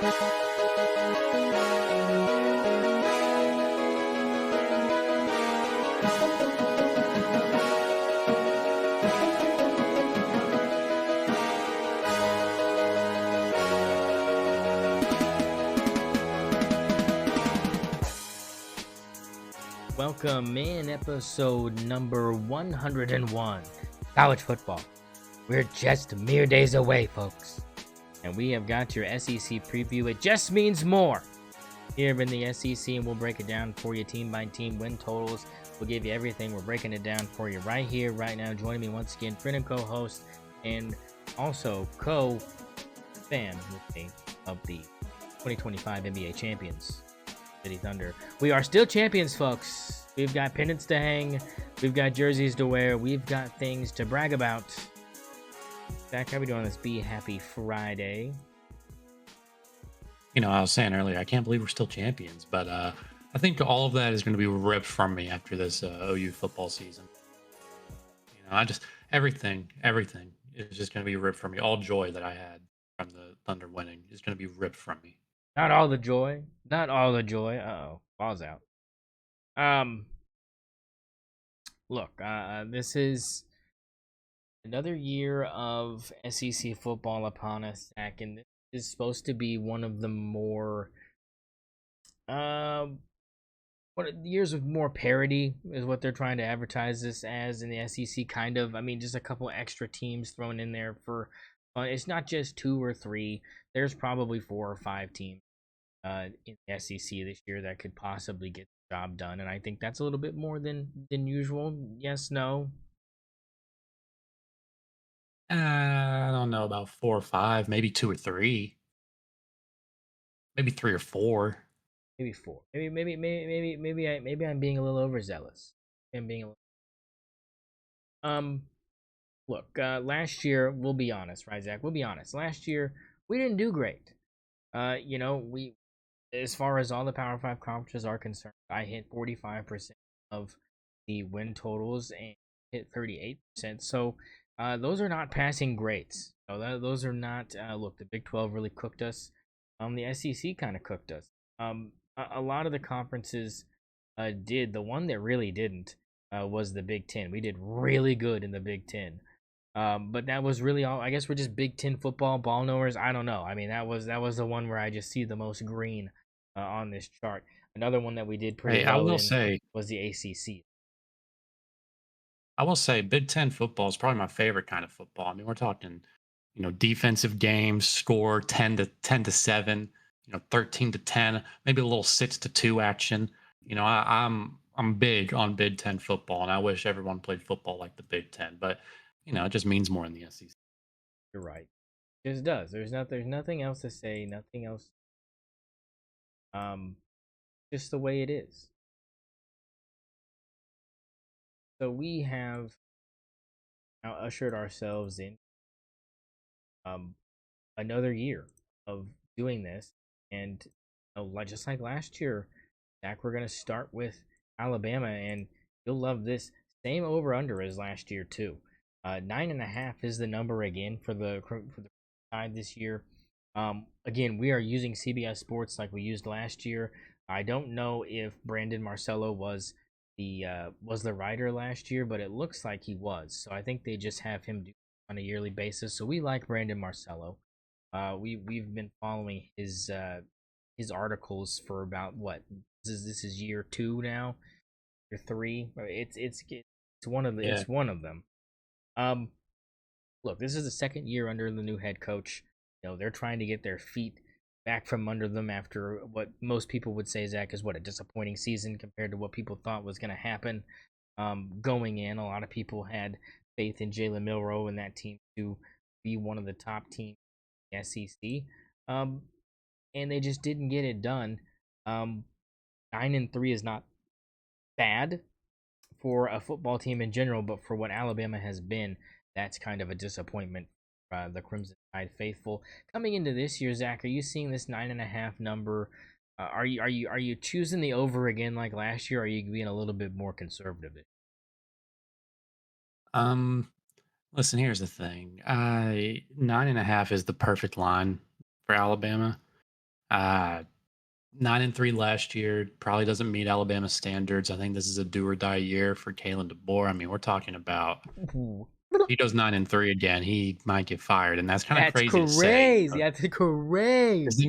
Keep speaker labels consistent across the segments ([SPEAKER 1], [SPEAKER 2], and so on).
[SPEAKER 1] Welcome in episode number 101, college football. We're just mere days away, folks. And we have got your SEC preview. It just means more here in the SEC, and we'll break it down for you team by team, win totals. We'll give you everything. We're breaking it down for you right here, right now. Joining me once again, friend and co-host, and also co-fan with me of the 2025 NBA champions, City Thunder. We are still champions, folks. We've got pennants to hang. We've got jerseys to wear. We've got things to brag about. Zach, how are we doing on this Be Happy Friday?
[SPEAKER 2] You know, I was saying earlier, I can't believe we're still champions, but I think all of that is going to be ripped from me after this OU football season. You know, everything is just going to be ripped from me. All joy that I had from the Thunder winning is going to be ripped from me.
[SPEAKER 1] Not all the joy. Not all the joy. Uh-oh. Ball's out. Look, this is another year of SEC football upon us, Zach, and this is supposed to be one of the more, years of more parity is what they're trying to advertise this as in the SEC, kind of. I mean, just a couple extra teams thrown in there for, it's not just 2 or 3. There's probably 4 or 5 teams in the SEC this year that could possibly get the job done, and I think that's a little bit more than usual. Yes, no?
[SPEAKER 2] I don't know about 4 or 5, maybe 2 or 3, maybe 3 or 4.
[SPEAKER 1] Maybe 4. Maybe I'm being a little overzealous. I'm being a little... Look, last year, we'll be honest, right, Zach? We'll be honest. Last year, we didn't do great. You know, we, as far as all the Power 5 conferences are concerned, I hit 45% of the win totals and hit 38%. So, those are not passing grades. So those are not, look, the Big 12 really cooked us. The SEC kind of cooked us. A lot of the conferences did. The one that really didn't was the Big 10. We did really good in the Big 10. But that was really all. I guess we're just Big 10 football ball knowers. I don't know. I mean, that was the one where I just see the most green on this chart. Another one that we did pretty well in was the ACC.
[SPEAKER 2] I will say Big 10 football is probably my favorite kind of football. I mean, we're talking, you know, defensive games, score 10 to 7, you know, 13 to 10, maybe a little 6 to 2 action. You know, I'm big on Big 10 football, and I wish everyone played football like the Big 10, but you know, it just means more in the SEC.
[SPEAKER 1] You're right. It just does. There's nothing else to say, nothing else. Just the way it is. So we have now ushered ourselves in another year of doing this, and just like last year, Zach, we're gonna start with Alabama, and you'll love this. Same over under as last year too. 9.5 is the number again for the side this year. Again, we are using CBS Sports like we used last year. I don't know if Brandon Marcello was the writer last year, but it looks like he was. So I think they just have him do on a yearly basis. So we like Brandon Marcello. We've been following his articles for about what this is year 2 now, year 3. It's one of the it's one of them. Look, this is the second year under the new head coach. You know, they're trying to get their feet back from under them after what most people would say, Zach, is what a disappointing season compared to what people thought was going to happen. Going in, a lot of people had faith in Jalen Milroe and that team to be one of the top teams in the SEC. And they just didn't get it done. 9-3 is not bad for a football team in general, but for what Alabama has been, that's kind of a disappointment. The Crimson Tide faithful coming into this year, Zach, are you seeing this 9.5 number? Are you choosing the over again like last year? Or are you being a little bit more conservative?
[SPEAKER 2] Listen, here's the thing. 9.5 is the perfect line for Alabama. Uh, 9-3 last year probably doesn't meet Alabama standards. I think this is a do or die year for Kalen DeBoer. I mean, we're talking about
[SPEAKER 1] Ooh.
[SPEAKER 2] if he goes 9-3 again, he might get fired, and that's kind of
[SPEAKER 1] That's
[SPEAKER 2] crazy to say.
[SPEAKER 1] crazy. That's
[SPEAKER 2] Because then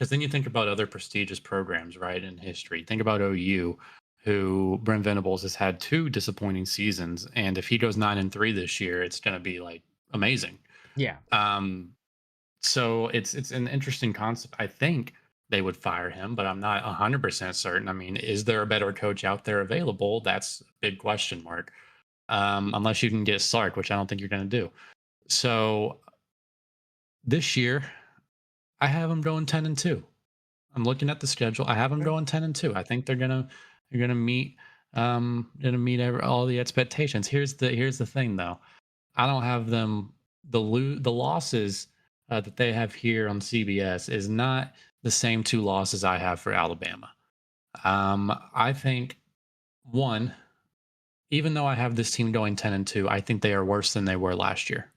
[SPEAKER 1] crazy.
[SPEAKER 2] you think about other prestigious programs, right, in history. Think about OU, who Brent Venables has had 2 disappointing seasons, and if he goes 9-3 this year, it's going to be like amazing.
[SPEAKER 1] Yeah.
[SPEAKER 2] Um, so it's an interesting concept. I think they would fire him, but I'm not 100% certain. I mean, is there a better coach out there available? That's a big question mark. Unless you can get Sark, which I don't think you're going to do. So this year, I have them going 10-2. I'm looking at the schedule. I have them
[SPEAKER 1] Okay.
[SPEAKER 2] going 10-2. I think they're gonna meet all the expectations. Here's the thing though. I don't have them the losses that they have here on CBS is not the same 2 losses I have for Alabama. I think one, even though I have this team going 10-2, I think they are worse than they were last year.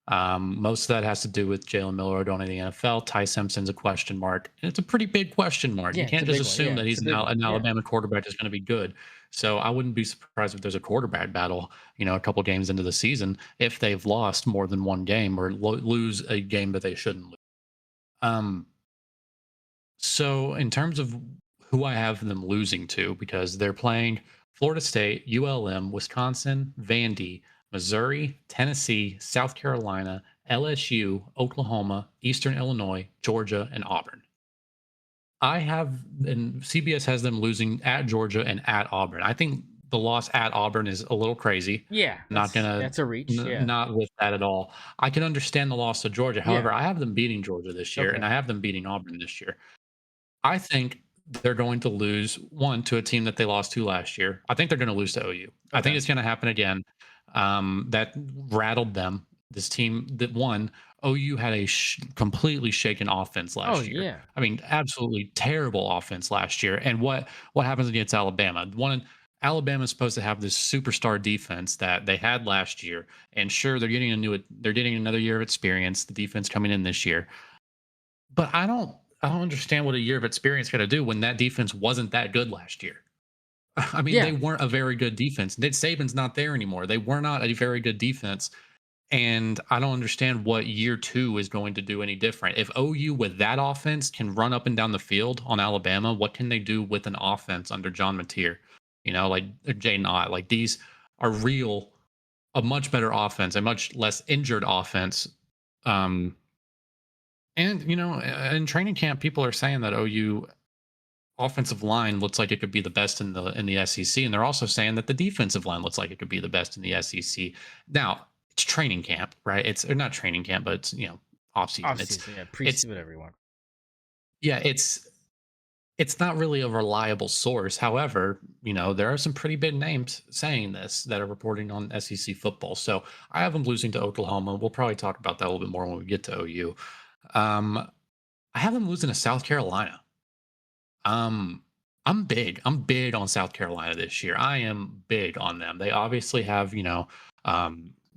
[SPEAKER 2] Most of that has to do with Jalen Miller going to the NFL. Ty Simpson's a question mark. And it's a pretty big question mark. You
[SPEAKER 1] Yeah, it's a
[SPEAKER 2] can't just
[SPEAKER 1] big one.
[SPEAKER 2] assume
[SPEAKER 1] Yeah,
[SPEAKER 2] that
[SPEAKER 1] it's
[SPEAKER 2] he's
[SPEAKER 1] a big one.
[SPEAKER 2] an
[SPEAKER 1] Yeah.
[SPEAKER 2] Alabama quarterback that's going to be good. So I wouldn't be surprised if there's a quarterback battle, a couple games into the season if they've lost more than one game or lose a game that they shouldn't lose. Um, so in terms of who I have them losing to, because they're playing Florida State, ULM, Wisconsin, Vandy, Missouri, Tennessee, South Carolina, LSU, Oklahoma, Eastern Illinois, Georgia, and Auburn. And CBS has them losing at Georgia and at Auburn. I think the loss at Auburn is a little crazy.
[SPEAKER 1] Yeah,
[SPEAKER 2] Not gonna,
[SPEAKER 1] that's a reach. Yeah.
[SPEAKER 2] not with that at all. I can understand the loss to Georgia.
[SPEAKER 1] Yeah.
[SPEAKER 2] However, I have them beating Georgia this year, and
[SPEAKER 1] Okay.
[SPEAKER 2] I have them beating Auburn this year. I think they're going to lose one to a team that they lost to last year. I think they're going to lose to OU. I think
[SPEAKER 1] Okay.
[SPEAKER 2] it's going to happen again. That rattled them. This team that won, OU had a completely shaken offense
[SPEAKER 1] Oh
[SPEAKER 2] last year.
[SPEAKER 1] yeah.
[SPEAKER 2] I mean, absolutely terrible offense last year. And what happens against Alabama? Alabama's supposed to have this superstar defense that they had last year, and sure, they're getting another year of experience. The defense coming in this year, but I don't understand what a year of experience got to do when that defense wasn't that good last year. I mean, they
[SPEAKER 1] Yeah.
[SPEAKER 2] weren't a very good defense. Nick Saban's not there anymore. They were not a very good defense. And I don't understand what year 2 is going to do any different. If OU with that offense can run up and down the field on Alabama, what can they do with an offense under John Mateer? Like Jaden Ott. Like these are a much better offense, a much less injured offense. Um, and in training camp, people are saying that OU offensive line looks like it could be the best in the SEC, and they're also saying that the defensive line looks like it could be the best in the SEC. Now it's training camp, right? It's or not training camp, but it's off season.
[SPEAKER 1] Off
[SPEAKER 2] It's
[SPEAKER 1] season. Yeah.
[SPEAKER 2] it's
[SPEAKER 1] Whatever you want.
[SPEAKER 2] yeah, it's not really a reliable source. However, there are some pretty big names saying this that are reporting on SEC football. So I have them losing to Oklahoma. We'll probably talk about that a little bit more when we get to OU. Um, I have them losing to South Carolina. Um, I'm big. I'm big on South Carolina this year. I am big on them. They obviously have,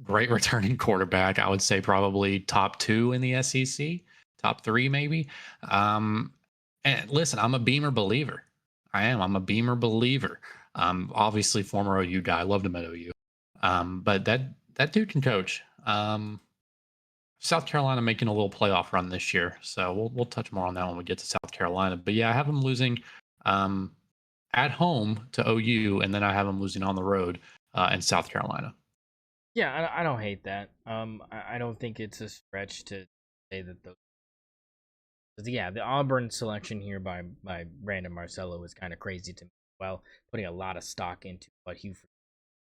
[SPEAKER 2] great returning quarterback. I would say probably top 2 in the SEC, top 3 maybe. And listen, I'm a Beamer believer. I am. I'm a Beamer believer. Obviously former OU guy. Loved him at OU. But that dude can coach. South Carolina making a little playoff run this year, so we'll touch more on that when we get to South Carolina. But yeah, I have them losing um, at home to OU, and then I have them losing on the road in South Carolina.
[SPEAKER 1] Yeah, I don't hate that. I don't think it's a stretch to say that those. Yeah, the Auburn selection here by Brandon Marcello was kind of crazy to me. Well, putting a lot of stock into what Hugh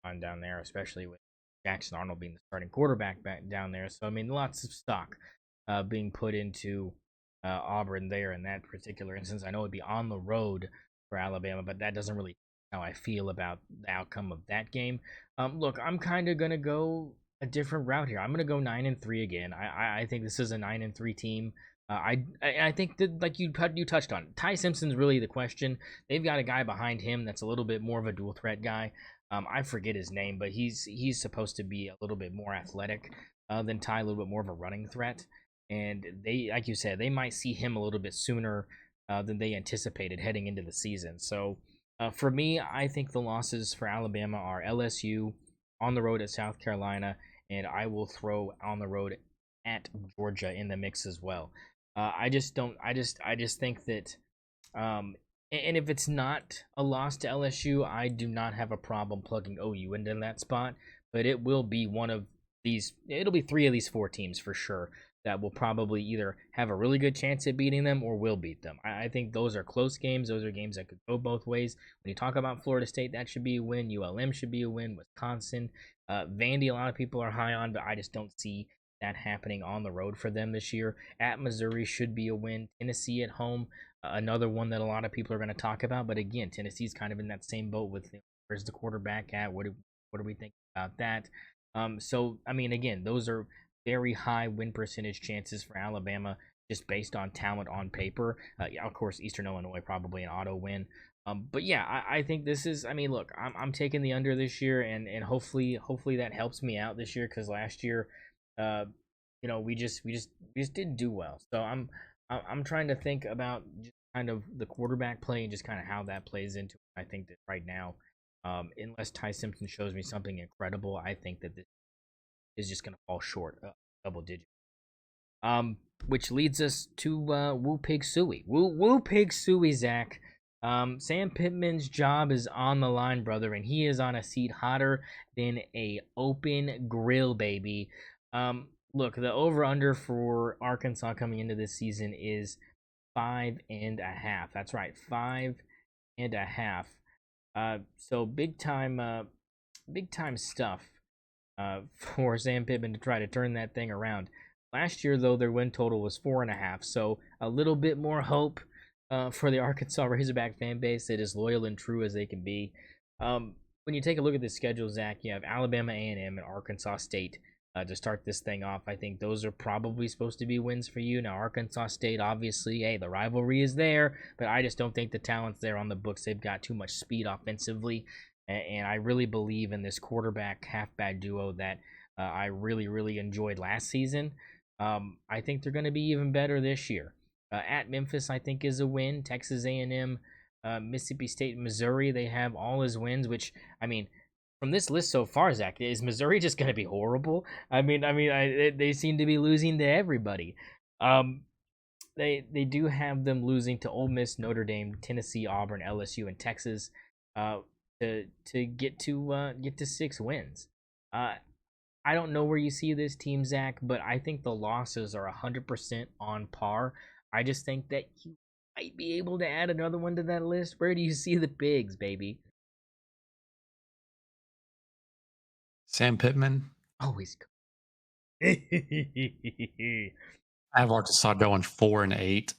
[SPEAKER 1] on down there, especially with Jackson Arnold being the starting quarterback back down there. So I mean, lots of stock being put into Auburn there in that particular instance. I know it'd be on the road for Alabama, but that doesn't really how I feel about the outcome of that game. Look, I'm kind of gonna go a different route here. I'm gonna go 9-3 again. I think this is a 9-3 team. I think that like you touched on, Ty Simpson's really the question. They've got a guy behind him that's a little bit more of a dual threat guy. I forget his name, but he's supposed to be a little bit more athletic than Ty, a little bit more of a running threat. and they, like you said, they might see him a little bit sooner than they anticipated heading into the season. So for me, I think the losses for Alabama are LSU on the road at South Carolina, and I will throw on the road at Georgia in the mix as well. I just don't. I just think that and if it's not a loss to LSU, I do not have a problem plugging OU into that spot. But it will be one of these. It'll be three of these four teams for sure that will probably either have a really good chance at beating them or will beat them. I think those are close games. Those are games that could go both ways. When you talk about Florida State, that should be a win. ULM should be a win. Wisconsin, Vandy, a lot of people are high on, but I just don't see that happening on the road for them this year. At Missouri should be a win. Tennessee at home, another one that a lot of people are going to talk about. But again, Tennessee's kind of in that same boat with where's the quarterback at? What do we think about that? So I mean, again, those are very high win percentage chances for Alabama just based on talent on paper. Yeah, of course, Eastern Illinois probably an auto win. But yeah, I think this is. I mean, look, I'm taking the under this year, and hopefully that helps me out this year because last year, uh, we just didn't do well. So I'm trying to think about just kind of the quarterback play and just kind of how that plays into it. I think that right now, unless Ty Simpson shows me something incredible, I think that this is just going to fall short of double digits. Which leads us to Woo Pig Suey. Woo Pig Suey, Zach. Sam Pittman's job is on the line, brother, and he is on a seat hotter than a open grill, baby. Look, the over/under for Arkansas coming into this season is 5.5. That's right, 5.5. So big time stuff for Sam Pittman to try to turn that thing around. Last year, though, their win total was 4.5, so a little bit more hope for the Arkansas Razorback fan base that is loyal and true as they can be. When you take a look at the schedule, Zach, you have Alabama, A&M, and Arkansas State to start this thing off. I think those are probably supposed to be wins for you. Now, Arkansas State, obviously, hey, the rivalry is there, but I just don't think the talent's there on the books. They've got too much speed offensively, and I really believe in this quarterback halfback duo that I really enjoyed last season. I think they're going to be even better this year. At Memphis, I think is a win. Texas A&M, Mississippi State, Missouri, they have all as wins. Which I mean, from this list so far, Zach, is Missouri just going to be horrible? They seem to be losing to everybody. Um, they do have them losing to Ole Miss, Notre Dame, Tennessee, Auburn, LSU, and Texas. Uh, to get to 6 wins. Uh, I don't know where you see this team, Zach, but I think the losses are 100% on par. I just think that you might be able to add another one to that list. Where do you see the bigs, baby?
[SPEAKER 2] Sam Pittman.
[SPEAKER 1] Always.
[SPEAKER 2] I have Arkansas going 4-8.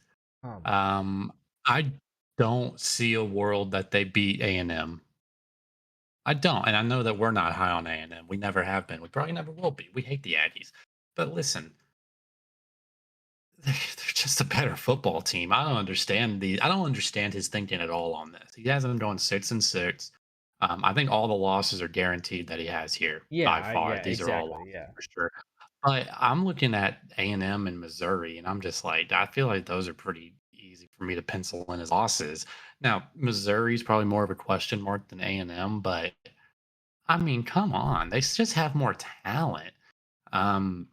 [SPEAKER 1] Oh my.
[SPEAKER 2] I don't see a world that they beat A&M. I don't, and I know that we're not high on A&M. We never have been. We probably never will be. We hate the Aggies. But listen, they're just a better football team. I don't understand his thinking at all on this. He has them going 6-6. I think all the losses are guaranteed that he has here by far.
[SPEAKER 1] Yeah,
[SPEAKER 2] These are all
[SPEAKER 1] exactly.
[SPEAKER 2] losses
[SPEAKER 1] Yeah.
[SPEAKER 2] for sure. But I'm looking at A&M and Missouri, and I'm just like, I feel like those are pretty easy for me to pencil in as losses. Now, Missouri's probably more of a question mark than A&M, but I mean, come on, they just have more talent. Um,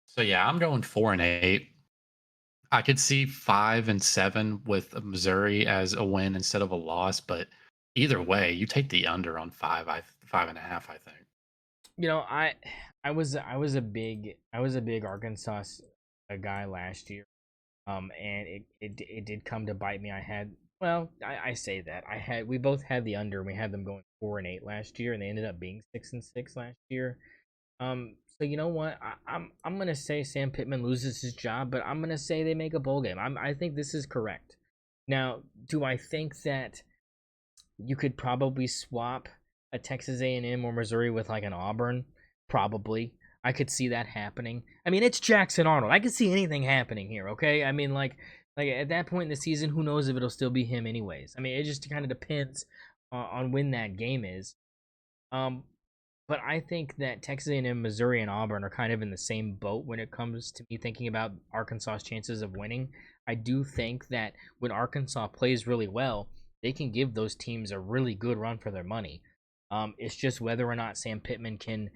[SPEAKER 2] so yeah, I'm going 4-8. I could see 5-7 with Missouri as a win instead of a loss, but either way, you take the under on 5.5. I think.
[SPEAKER 1] You know, I was a big Arkansas guy last year. And it did come to bite me. I say that we both had the under. And we had them going 4-8 last year, and they ended up being 6-6 last year. So you know what? I'm gonna say Sam Pittman loses his job, but I'm gonna say they make a bowl game. I think this is correct. Now, do I think that you could probably swap a Texas A&M or Missouri with like an Auburn? Probably. I could see that happening. I mean, it's Jackson Arnold. I could see anything happening here, okay? I mean, like at that point in the season, who knows if it'll still be him anyways. I mean, it just kind of depends on when that game is. Um But I think that Texas A&M, Missouri, and Auburn are kind of in the same boat when it comes to me thinking about Arkansas's chances of winning. I do think that when Arkansas plays really well, they can give those teams a really good run for their money. It's just whether or not Sam Pittman can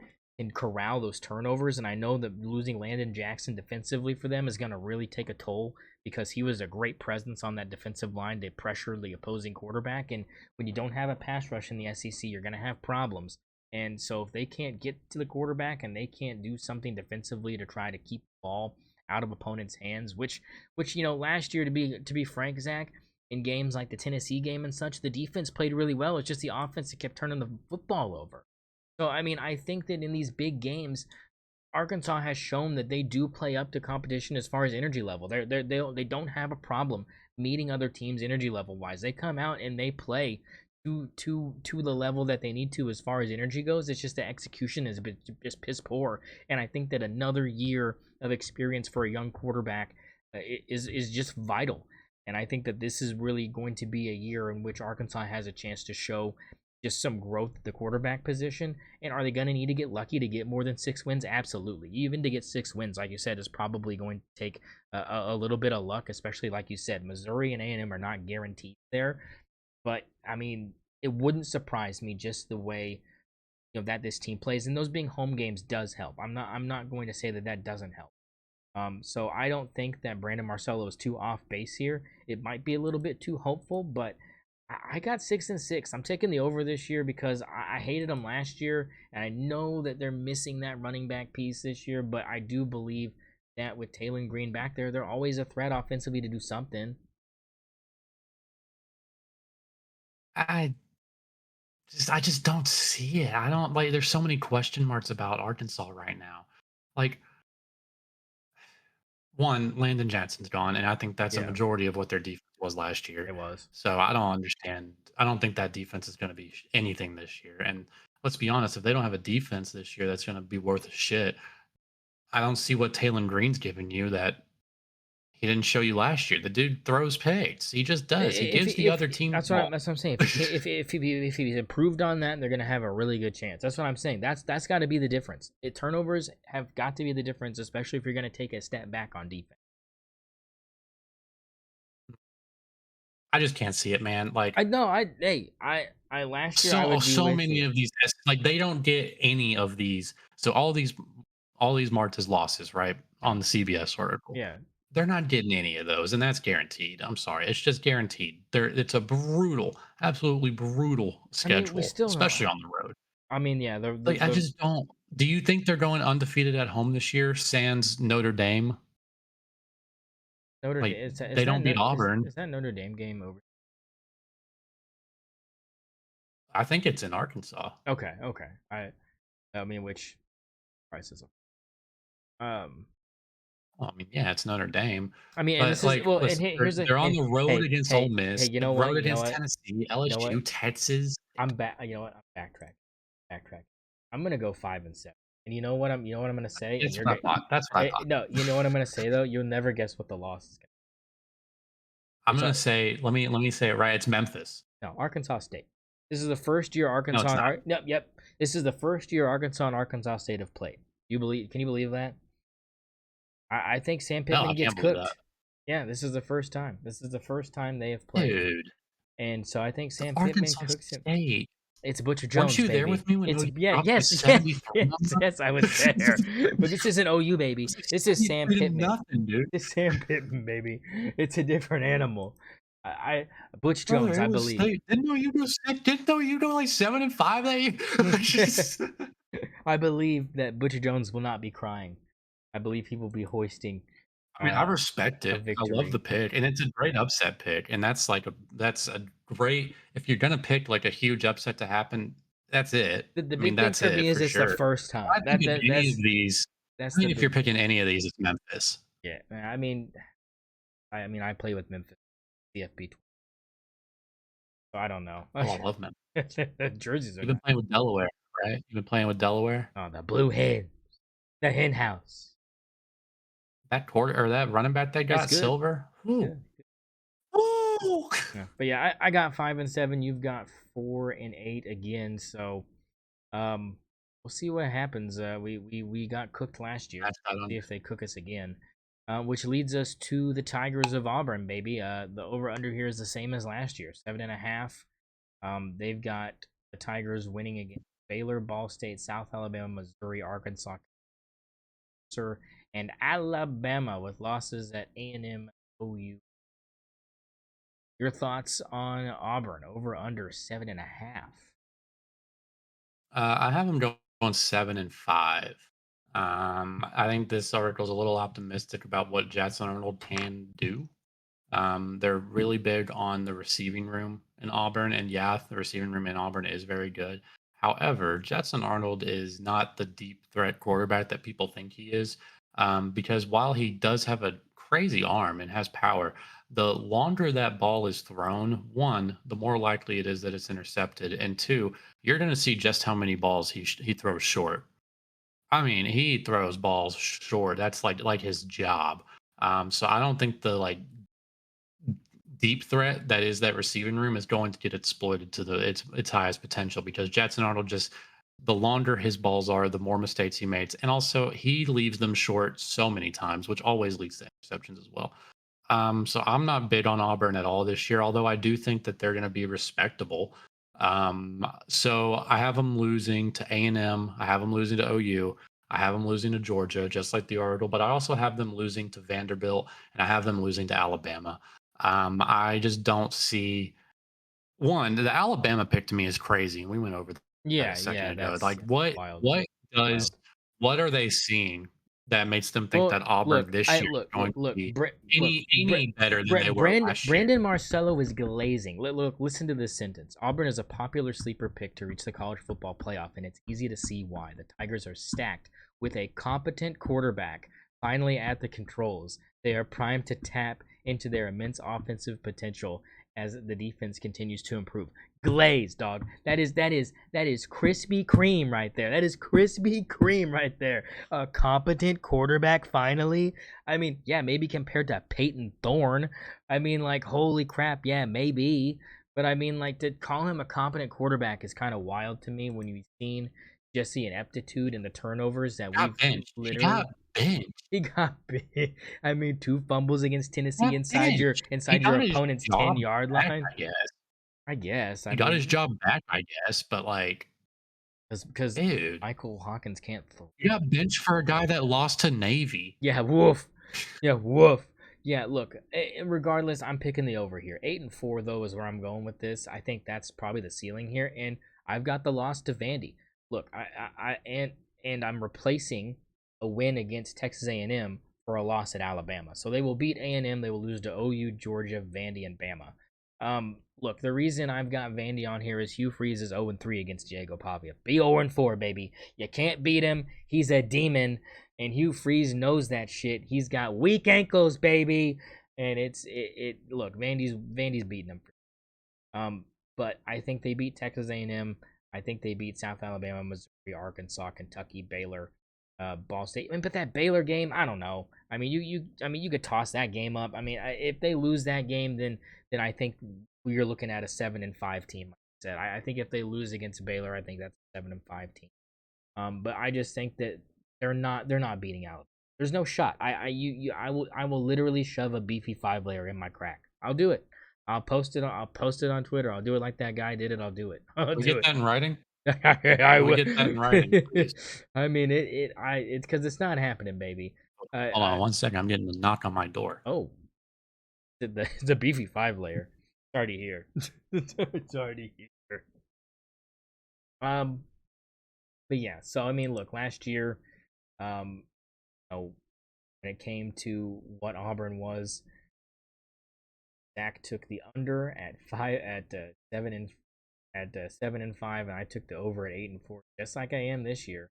[SPEAKER 1] corral those turnovers. And I know that losing Landon Jackson defensively for them is going to really take a toll because he was a great presence on that defensive line to pressure the opposing quarterback. And when you don't have a pass rush in the SEC, you're going to have problems. And so if they can't get to the quarterback and they can't do something defensively to try to keep the ball out of opponents' hands, which last year to be frank, Zach, in games like the Tennessee game and such, the defense played really well. It's just the offense that kept turning the football over. So I mean, I think that in these big games, Arkansas has shown that they do play up to competition as far as energy level. They don't have a problem meeting other teams energy level wise. They come out and they play to the level that they need to as far as energy goes. It's just the execution is a bit just piss poor. And I think that another year of experience for a young quarterback is just vital. And I think that this is really going to be a year in which Arkansas has a chance to show just some growth at the quarterback position. And are they going to need to get lucky to get more than 6 wins? Absolutely. Even to get 6 wins, like you said, is probably going to take a little bit of luck, especially like you said, Missouri and A&M are not guaranteed there. But I mean, it wouldn't surprise me just the way that this team plays, and those being home games does help. I'm not going to say that doesn't help. So I don't think that Brandon Marcello is too off base here. It might be a little bit too hopeful, but I got 6-6. I'm taking the over this year because I hated them last year, and I know that they're missing that running back piece this year. But I do believe that with Taylor Green back there, they're always a threat offensively to do something.
[SPEAKER 2] I I just don't see it. I don't like. There's so many question marks about Arkansas right now. Like, one, Landon Johnson's gone, and I think that's a
[SPEAKER 1] Yeah,
[SPEAKER 2] majority of what their defense was last year.
[SPEAKER 1] it was.
[SPEAKER 2] So I don't understand. I don't think that defense is going to be anything this year. And let's be honest, if they don't have a defense this year that's going to be worth a shit, I don't see what Taylor Green's giving you that he didn't show you last year. The dude throws picks. He just does. He gives the
[SPEAKER 1] If
[SPEAKER 2] other team the
[SPEAKER 1] that's what I'm saying. If he's improved on that, they're gonna have a really good chance. That's what I'm saying. That's got to be the difference. Turnovers have got to be the difference, especially if you're gonna take a step back on defense.
[SPEAKER 2] I just can't see it, man. Like,
[SPEAKER 1] I know. I last year I
[SPEAKER 2] so
[SPEAKER 1] would be
[SPEAKER 2] so
[SPEAKER 1] with
[SPEAKER 2] many
[SPEAKER 1] you.
[SPEAKER 2] of these like they don't get any of these. So all these Marta's losses, right?
[SPEAKER 1] Yeah,
[SPEAKER 2] On the CBS article.
[SPEAKER 1] yeah.
[SPEAKER 2] They're not getting any of those, and that's guaranteed. I'm sorry. It's just guaranteed. It's a brutal, absolutely brutal
[SPEAKER 1] I mean, we
[SPEAKER 2] schedule,
[SPEAKER 1] still don't.
[SPEAKER 2] especially on the road.
[SPEAKER 1] I mean, yeah.
[SPEAKER 2] Like, I just don't. Do you think they're going undefeated at home this year, sans Notre Dame?
[SPEAKER 1] Notre
[SPEAKER 2] Like,
[SPEAKER 1] Dame
[SPEAKER 2] they don't beat Auburn.
[SPEAKER 1] is that Notre Dame game over?
[SPEAKER 2] I think it's in Arkansas.
[SPEAKER 1] Okay, okay. I mean, which prices? Um,
[SPEAKER 2] Well, I mean, yeah, it's Notre Dame,
[SPEAKER 1] I mean, and
[SPEAKER 2] but
[SPEAKER 1] this is
[SPEAKER 2] like,
[SPEAKER 1] well, and
[SPEAKER 2] listen,
[SPEAKER 1] here's a
[SPEAKER 2] they're on
[SPEAKER 1] and
[SPEAKER 2] the road against Ole
[SPEAKER 1] hey,
[SPEAKER 2] Miss,
[SPEAKER 1] you
[SPEAKER 2] the
[SPEAKER 1] know what?
[SPEAKER 2] road
[SPEAKER 1] You know
[SPEAKER 2] against
[SPEAKER 1] what?
[SPEAKER 2] Tennessee,
[SPEAKER 1] You know what?
[SPEAKER 2] LSU, Texas.
[SPEAKER 1] I'm back. You know what? I'm backtrack. I'm gonna go 5-7. And you know what I'm gonna say, and
[SPEAKER 2] That's
[SPEAKER 1] you're
[SPEAKER 2] what I
[SPEAKER 1] gonna
[SPEAKER 2] thought. That's what I thought.
[SPEAKER 1] no, you know what I'm gonna say though. You'll never guess what the loss is.
[SPEAKER 2] I'm
[SPEAKER 1] It's
[SPEAKER 2] gonna say, let me say it right. It's Memphis.
[SPEAKER 1] no Arkansas State. This is the first year
[SPEAKER 2] No,
[SPEAKER 1] Arkansas.
[SPEAKER 2] it's not.
[SPEAKER 1] Yep. This is the first year Arkansas and Arkansas State have played. You believe? Can you believe that? I think Sam
[SPEAKER 2] No, I
[SPEAKER 1] Pittman gets
[SPEAKER 2] can't believe that,
[SPEAKER 1] cooked. Yeah, this is the first time. This is the first time they have played,
[SPEAKER 2] dude.
[SPEAKER 1] and so I think
[SPEAKER 2] It's
[SPEAKER 1] Sam Pittman
[SPEAKER 2] Arkansas
[SPEAKER 1] cooks him.
[SPEAKER 2] State.
[SPEAKER 1] It's Butcher
[SPEAKER 2] Weren't
[SPEAKER 1] Jones,
[SPEAKER 2] you there
[SPEAKER 1] baby.
[SPEAKER 2] with me when
[SPEAKER 1] It's
[SPEAKER 2] OU
[SPEAKER 1] yeah,
[SPEAKER 2] dropped a
[SPEAKER 1] yes, yes,
[SPEAKER 2] 73
[SPEAKER 1] yes,
[SPEAKER 2] on them?
[SPEAKER 1] yes. I was there, but this isn't OU, baby.
[SPEAKER 2] It's like
[SPEAKER 1] This is Sam
[SPEAKER 2] 73 to
[SPEAKER 1] Pittman.
[SPEAKER 2] nothing, dude.
[SPEAKER 1] This is Sam Pittman, baby. It's a different animal. I Butch
[SPEAKER 2] Brother,
[SPEAKER 1] Jones,
[SPEAKER 2] it
[SPEAKER 1] I
[SPEAKER 2] was
[SPEAKER 1] believe.
[SPEAKER 2] like, didn't know you go like 7-5 that year? Just-
[SPEAKER 1] I believe that Butcher Jones will not be crying. I believe he will be hoisting
[SPEAKER 2] I mean, I respect
[SPEAKER 1] a
[SPEAKER 2] it. I love
[SPEAKER 1] victory.
[SPEAKER 2] the pick, and it's a great upset pick, and that's a great if you're gonna pick like a huge upset to happen, that's it.
[SPEAKER 1] The
[SPEAKER 2] I mean,
[SPEAKER 1] big thing
[SPEAKER 2] that's
[SPEAKER 1] for
[SPEAKER 2] it
[SPEAKER 1] me is
[SPEAKER 2] for
[SPEAKER 1] it's the
[SPEAKER 2] sure.
[SPEAKER 1] first
[SPEAKER 2] I
[SPEAKER 1] time.
[SPEAKER 2] think if any of these
[SPEAKER 1] That's
[SPEAKER 2] I
[SPEAKER 1] the
[SPEAKER 2] mean, if you're
[SPEAKER 1] big thing.
[SPEAKER 2] picking any of these, it's Memphis.
[SPEAKER 1] Yeah, I mean, I play with Memphis CFB, so I don't know.
[SPEAKER 2] Oh, I love Memphis.
[SPEAKER 1] The jerseys are
[SPEAKER 2] You've been
[SPEAKER 1] nice.
[SPEAKER 2] playing with Delaware, right? You've been playing with Delaware?
[SPEAKER 1] Oh, the blue hen, the hen house.
[SPEAKER 2] That quarter or that running back they
[SPEAKER 1] That's
[SPEAKER 2] got,
[SPEAKER 1] good.
[SPEAKER 2] Silver?
[SPEAKER 1] Yeah.
[SPEAKER 2] Ooh. Ooh.
[SPEAKER 1] Yeah. But yeah, I got 5-7. You've got 4-8 again. So, um, we'll see what happens. We got cooked last year.
[SPEAKER 2] That's that
[SPEAKER 1] See
[SPEAKER 2] under.
[SPEAKER 1] if they cook us again. Which leads us to the Tigers of Auburn, baby. The over under here is the same as last year, 7.5. They've got the Tigers winning against Baylor, Ball State, South Alabama, Missouri, Arkansas, and Alabama, with losses at A&M, OU. Your thoughts on Auburn over under 7.5?
[SPEAKER 2] I have them going 7-5. I think this article is a little optimistic about what Jackson Arnold can do. They're really big on the receiving room in Auburn, and yeah, the receiving room in Auburn is very good. However, Jetson Arnold is not the deep threat quarterback that people think he is, because while he does have a crazy arm and has power, the longer that ball is thrown, one, the more likely it is that it's intercepted, and two, you're going to see just how many balls he throws short. I mean, he throws balls short. That's like his job. So I don't think the deep threat that is that receiving room is going to get exploited to its highest potential because Jackson Arnold just the longer his balls are, the more mistakes he makes, and also he leaves them short so many times, which always leads to interceptions as well. So I'm not big on Auburn at all this year, although I do think that they're going to be respectable. So I have them losing to A&M. I have them losing to OU. I have them losing to Georgia, just like the article, but I also have them losing to Vanderbilt and I have them losing to Alabama. I just don't see one. The Alabama pick to me is crazy. We went over that a
[SPEAKER 1] Yeah,
[SPEAKER 2] second
[SPEAKER 1] yeah,
[SPEAKER 2] ago.
[SPEAKER 1] that's
[SPEAKER 2] Like what
[SPEAKER 1] wild.
[SPEAKER 2] what does
[SPEAKER 1] Wild.
[SPEAKER 2] what are they seeing that makes them think
[SPEAKER 1] Well,
[SPEAKER 2] that Auburn
[SPEAKER 1] look,
[SPEAKER 2] this
[SPEAKER 1] I
[SPEAKER 2] year is going to be any better than they were last year?
[SPEAKER 1] Brandon Marcello is glazing. Look, listen to this sentence. Auburn is a popular sleeper pick to reach the college football playoff, and it's easy to see why. The Tigers are stacked with a competent quarterback finally at the controls. They are primed to tap into their immense offensive potential as the defense continues to improve. Glaze, dog. That is Krispy Kreme right there. That is Krispy Kreme right there. A competent quarterback finally. I mean, yeah, maybe compared to Peyton Thorne. I mean, like, holy crap, yeah, maybe. But I mean, like, to call him a competent quarterback is kind of wild to me when you've seen Jesse Ineptitude and the turnovers that
[SPEAKER 2] Got
[SPEAKER 1] we've
[SPEAKER 2] benched. He got
[SPEAKER 1] literally.
[SPEAKER 2] benched.
[SPEAKER 1] He got big. I mean, two fumbles against
[SPEAKER 2] He
[SPEAKER 1] Tennessee
[SPEAKER 2] got
[SPEAKER 1] inside your
[SPEAKER 2] benched. He
[SPEAKER 1] inside your
[SPEAKER 2] got his
[SPEAKER 1] opponent's
[SPEAKER 2] job
[SPEAKER 1] 10-yard
[SPEAKER 2] back,
[SPEAKER 1] line.
[SPEAKER 2] I guess.
[SPEAKER 1] I guess. I
[SPEAKER 2] He got his
[SPEAKER 1] mean,
[SPEAKER 2] job back, I guess, but like,
[SPEAKER 1] because
[SPEAKER 2] dude,
[SPEAKER 1] Michael Hawkins can't throw.
[SPEAKER 2] you got benched for a guy that lost to Navy.
[SPEAKER 1] Yeah, woof. Yeah, woof. Yeah, look. Regardless, I'm picking the over here. 8-4 though is where I'm going with this. I think that's probably the ceiling here, and I've got the loss to Vandy. Look, and I'm replacing a win against Texas A&M for a loss at Alabama. So they will beat A&M. They will lose to OU, Georgia, Vandy, and Bama. Look, the reason I've got Vandy on here is Hugh Freeze is 0-3 against Diego Pavia. Be 0-4, baby. You can't beat him. He's a demon. And Hugh Freeze knows that shit. He's got weak ankles, baby, and look, Vandy's beating him. But I think they beat Texas A&M. I think they beat South Alabama, Missouri, Arkansas, Kentucky, Baylor, Ball State. I mean, but that Baylor game, I don't know. I mean, you could toss that game up. I mean, if they lose that game, then I think we're looking at a 7-5 team. Like I said, I think if they lose against Baylor, I think that's a 7-5 team. But I just think that they're not beating out. There's no shot. I will literally shove a beefy 5 layer in my crack. I'll do it. I'll post it on Twitter. I'll do it like that guy did it. I'll do it. I'll
[SPEAKER 2] Can we
[SPEAKER 1] do
[SPEAKER 2] get
[SPEAKER 1] it.
[SPEAKER 2] that in writing?
[SPEAKER 1] I
[SPEAKER 2] Can we
[SPEAKER 1] will.
[SPEAKER 2] get that in writing, please?
[SPEAKER 1] I mean it's because it's not happening, baby.
[SPEAKER 2] Hold on one second. I'm getting a knock on my door.
[SPEAKER 1] Oh, it's a beefy 5 layer. It's already here. It's already here. Um, but yeah. So I mean, look, last year, know, when it came to what Auburn was, Zach took the under at 7-5, and I took the over at 8-4, just like I am this year.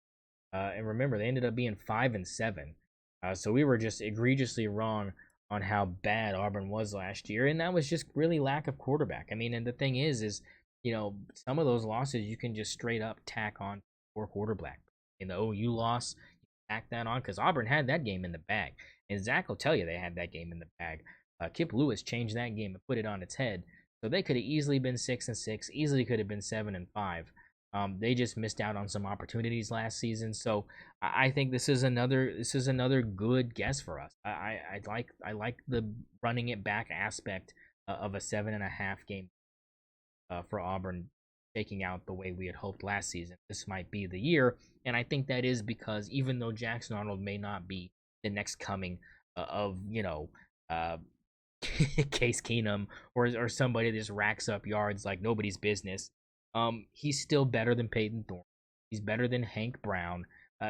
[SPEAKER 1] And remember, they ended up being 5-7. So we were just egregiously wrong on how bad Auburn was last year, and that was just really lack of quarterback. I mean, and the thing is some of those losses you can just straight up tack on poor quarterback. In the OU loss, tack that on because Auburn had that game in the bag, and Zach will tell you they had that game in the bag. Kip Lewis changed that game and put it on its head, so they could have easily been 6-6, easily could have been 7-5. They just missed out on some opportunities last season, so I think this is another good guess for us. I like the running it back aspect of a 7.5 game for Auburn, shaking out the way we had hoped last season. This might be the year, and I think that is because even though Jackson Arnold may not be the next coming of uh, Case Keenum or somebody that just racks up yards like nobody's business. He's still better than Peyton Thorne. He's better than Hank Brown.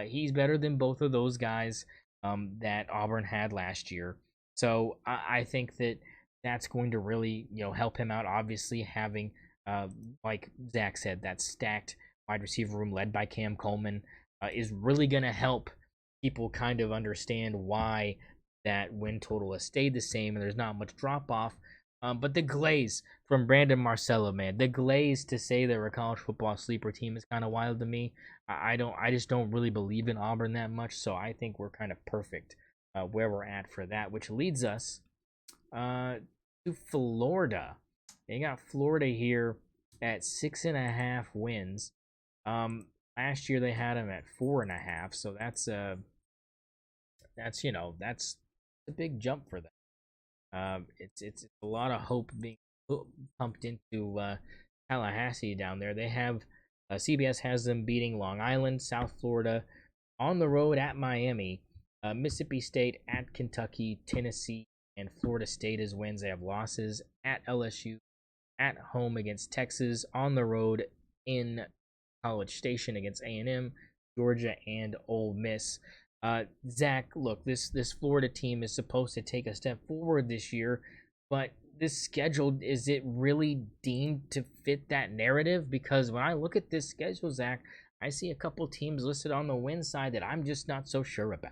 [SPEAKER 1] He's better than both of those guys that Auburn had last year. So I think that that's going to really help him out. Obviously, having like Zach said, that stacked wide receiver room led by Cam Coleman is really going to help people kind of understand why that win total has stayed the same and there's not much drop off. But the glaze from Brandon Marcello, man, the glaze to say they're a college football sleeper team is kind of wild to me. I just don't really believe in Auburn that much, so I think we're kind of perfect where we're at for that, which leads us to Florida. They got Florida here at 6.5 wins. Last year they had them at 4.5, so that's that's a big jump for them. It's a lot of hope being pumped into Tallahassee down there. They have CBS has them beating Long Island, South Florida, on the road at Miami, Mississippi State at Kentucky, Tennessee, and Florida State as wins. They have losses at LSU, at home against Texas, on the road in College Station against A&M, Georgia, and Ole Miss. Zach, look, this Florida team is supposed to take a step forward this year, but this schedule, is it really deemed to fit that narrative? Because when I look at this schedule, Zach, I see a couple teams listed on the win side that I'm just not so sure about.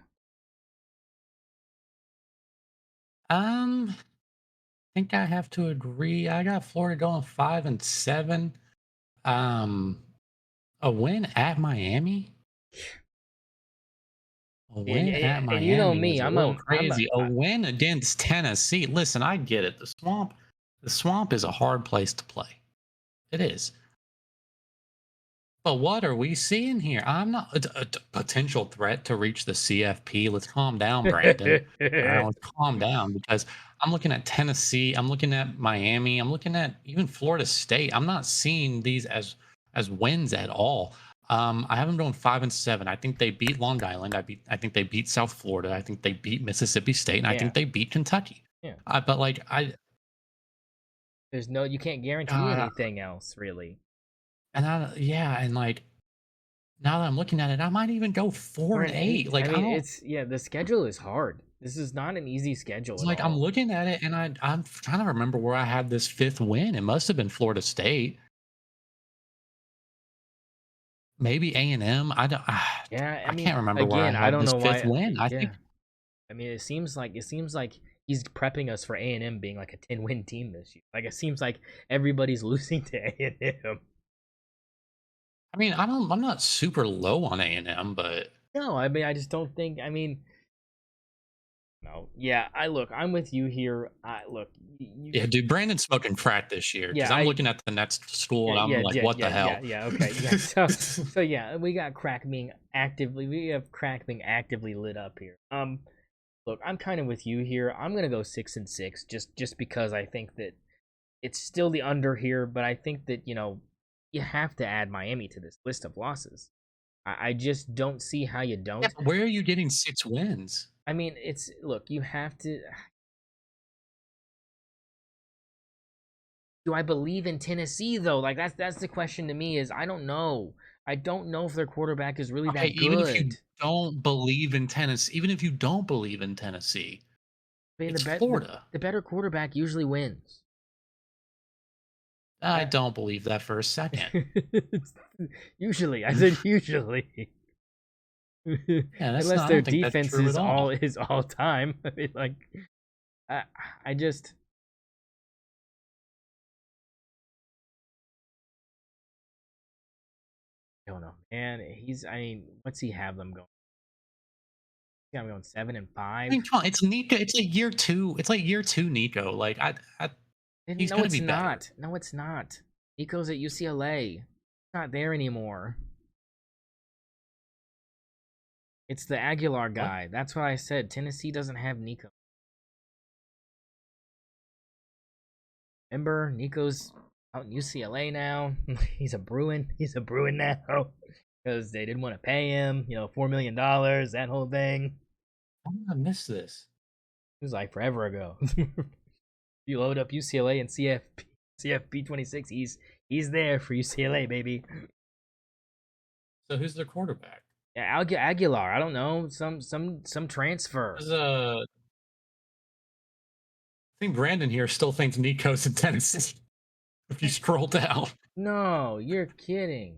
[SPEAKER 2] I think I have to agree. I got Florida going 5-7. Um, a win at Miami. A win
[SPEAKER 1] Yeah,
[SPEAKER 2] at
[SPEAKER 1] and you know
[SPEAKER 2] Miami
[SPEAKER 1] me,
[SPEAKER 2] is a
[SPEAKER 1] I'm
[SPEAKER 2] little
[SPEAKER 1] a I'm a
[SPEAKER 2] crazy. A win against Tennessee. Listen, I get it. The swamp is a hard place to play. It is. But what are we seeing here? I'm not a potential threat to reach the CFP. Let's calm down, Brandon. Let's calm down because I'm looking at Tennessee. I'm looking at Miami. I'm looking at even Florida State. I'm not seeing these as wins at all. I have them going 5-7. I think they beat Long Island. I think they beat South Florida. I think they beat Mississippi State, and I
[SPEAKER 1] yeah,
[SPEAKER 2] think they beat Kentucky.
[SPEAKER 1] yeah.
[SPEAKER 2] But like
[SPEAKER 1] You can't guarantee
[SPEAKER 2] God,
[SPEAKER 1] anything else really.
[SPEAKER 2] yeah, and like now that I'm looking at it, I might even go four
[SPEAKER 1] Or
[SPEAKER 2] and
[SPEAKER 1] an
[SPEAKER 2] eight.
[SPEAKER 1] eight. I
[SPEAKER 2] Like I
[SPEAKER 1] mean,
[SPEAKER 2] don't.
[SPEAKER 1] the schedule is hard. This is not an easy schedule
[SPEAKER 2] It's
[SPEAKER 1] at
[SPEAKER 2] like I'm
[SPEAKER 1] all.
[SPEAKER 2] looking at it, and I'm trying to remember where I had this fifth win. It must have been Florida State, maybe A&M. I don't.
[SPEAKER 1] Yeah, I
[SPEAKER 2] I
[SPEAKER 1] mean,
[SPEAKER 2] can't remember where I
[SPEAKER 1] again, I
[SPEAKER 2] had
[SPEAKER 1] don't
[SPEAKER 2] this
[SPEAKER 1] know
[SPEAKER 2] fifth
[SPEAKER 1] why.
[SPEAKER 2] win. I think.
[SPEAKER 1] Yeah, I mean, it seems like he's prepping us for A&M being like a 10-win team this year. Like it seems like everybody's losing to A&M.
[SPEAKER 2] I mean, I don't. I'm not super low on A&M, but
[SPEAKER 1] No, I mean, I just don't think. I mean, no. Yeah, I'm with you here. I look, you.
[SPEAKER 2] yeah, dude, Brandon's smoking crack this year because
[SPEAKER 1] Yeah,
[SPEAKER 2] I'm looking at the next school
[SPEAKER 1] yeah,
[SPEAKER 2] and I'm
[SPEAKER 1] yeah,
[SPEAKER 2] like,
[SPEAKER 1] yeah,
[SPEAKER 2] what
[SPEAKER 1] yeah,
[SPEAKER 2] the
[SPEAKER 1] yeah,
[SPEAKER 2] hell?
[SPEAKER 1] yeah. Okay, yeah. So yeah, we have crack being actively lit up here. Look, I'm kind of with you here. I'm gonna go 6-6, just because I think that it's still the under here, but I think that you have to add Miami to this list of losses. I just don't see how you
[SPEAKER 2] Yeah,
[SPEAKER 1] don't.
[SPEAKER 2] but where are you getting 6 wins?
[SPEAKER 1] I mean, look, you have to. Do I believe in Tennessee though? Like that's the question to me. Is I don't know. I don't know if their quarterback is really
[SPEAKER 2] Okay,
[SPEAKER 1] that good.
[SPEAKER 2] even if you don't believe in Tennessee,
[SPEAKER 1] I mean,
[SPEAKER 2] it's Florida.
[SPEAKER 1] the better quarterback usually wins.
[SPEAKER 2] I
[SPEAKER 1] I,
[SPEAKER 2] don't believe that for a second.
[SPEAKER 1] usually, I said usually.
[SPEAKER 2] Yeah, that's
[SPEAKER 1] Unless
[SPEAKER 2] not. I
[SPEAKER 1] their
[SPEAKER 2] don't think that's
[SPEAKER 1] defense
[SPEAKER 2] true at all.
[SPEAKER 1] is all time. I mean, like, I, I just don't know, man. I mean, what's he have them going? I'm going 7-5.
[SPEAKER 2] I mean, come on, it's Nico. It's like year two. It's like year two, Nico. Like he's
[SPEAKER 1] No,
[SPEAKER 2] gonna
[SPEAKER 1] it's
[SPEAKER 2] be better.
[SPEAKER 1] not. No, it's not. Nico's at UCLA. Not there anymore. It's the Aguilar
[SPEAKER 2] What?
[SPEAKER 1] guy. That's why I said Tennessee doesn't have Nico. Remember, Nico's out in UCLA now. He's a Bruin. He's a Bruin now because they didn't want to pay him. $4 million. That whole thing.
[SPEAKER 2] How did I miss this?
[SPEAKER 1] It was like forever ago. You load up UCLA and CFP 26. He's there for UCLA, baby.
[SPEAKER 2] So who's their quarterback?
[SPEAKER 1] Yeah, Aguilar. I don't know. Some transfer.
[SPEAKER 2] I think Brandon here still thinks Nico's in Tennessee. If you scroll down.
[SPEAKER 1] No, you're kidding.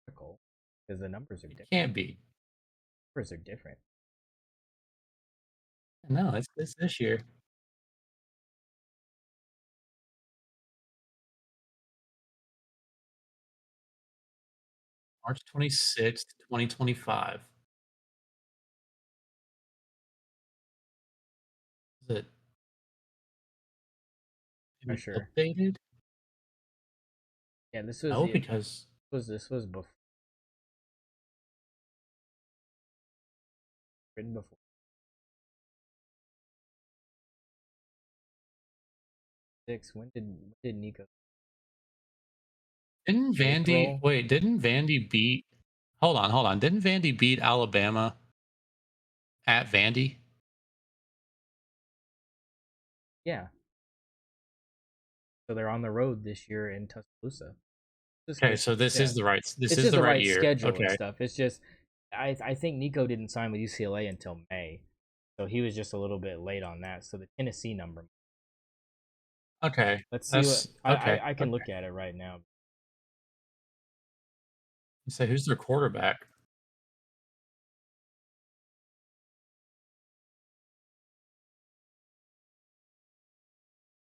[SPEAKER 1] Because the numbers are different.
[SPEAKER 2] Can't be.
[SPEAKER 1] Numbers are different.
[SPEAKER 2] No, it's this year. March 26th, 2025. Is it
[SPEAKER 1] For sure.
[SPEAKER 2] updated?
[SPEAKER 1] Yeah, this was
[SPEAKER 2] No, because
[SPEAKER 1] this was before, written before. When did Nico?
[SPEAKER 2] didn't
[SPEAKER 1] April?
[SPEAKER 2] Vandy beat hold on. Didn't Vandy beat Alabama at Vandy?
[SPEAKER 1] Yeah. So they're on the road this year in Tuscaloosa.
[SPEAKER 2] Okay, so this is the right
[SPEAKER 1] It's just the
[SPEAKER 2] right
[SPEAKER 1] right
[SPEAKER 2] year.
[SPEAKER 1] schedule and
[SPEAKER 2] Okay.
[SPEAKER 1] stuff. It's just I think Nico didn't sign with UCLA until May, so he was just a little bit late on that. So the Tennessee number.
[SPEAKER 2] Okay.
[SPEAKER 1] Let's see what
[SPEAKER 2] That's okay.
[SPEAKER 1] I can look at it right now.
[SPEAKER 2] So who's their quarterback?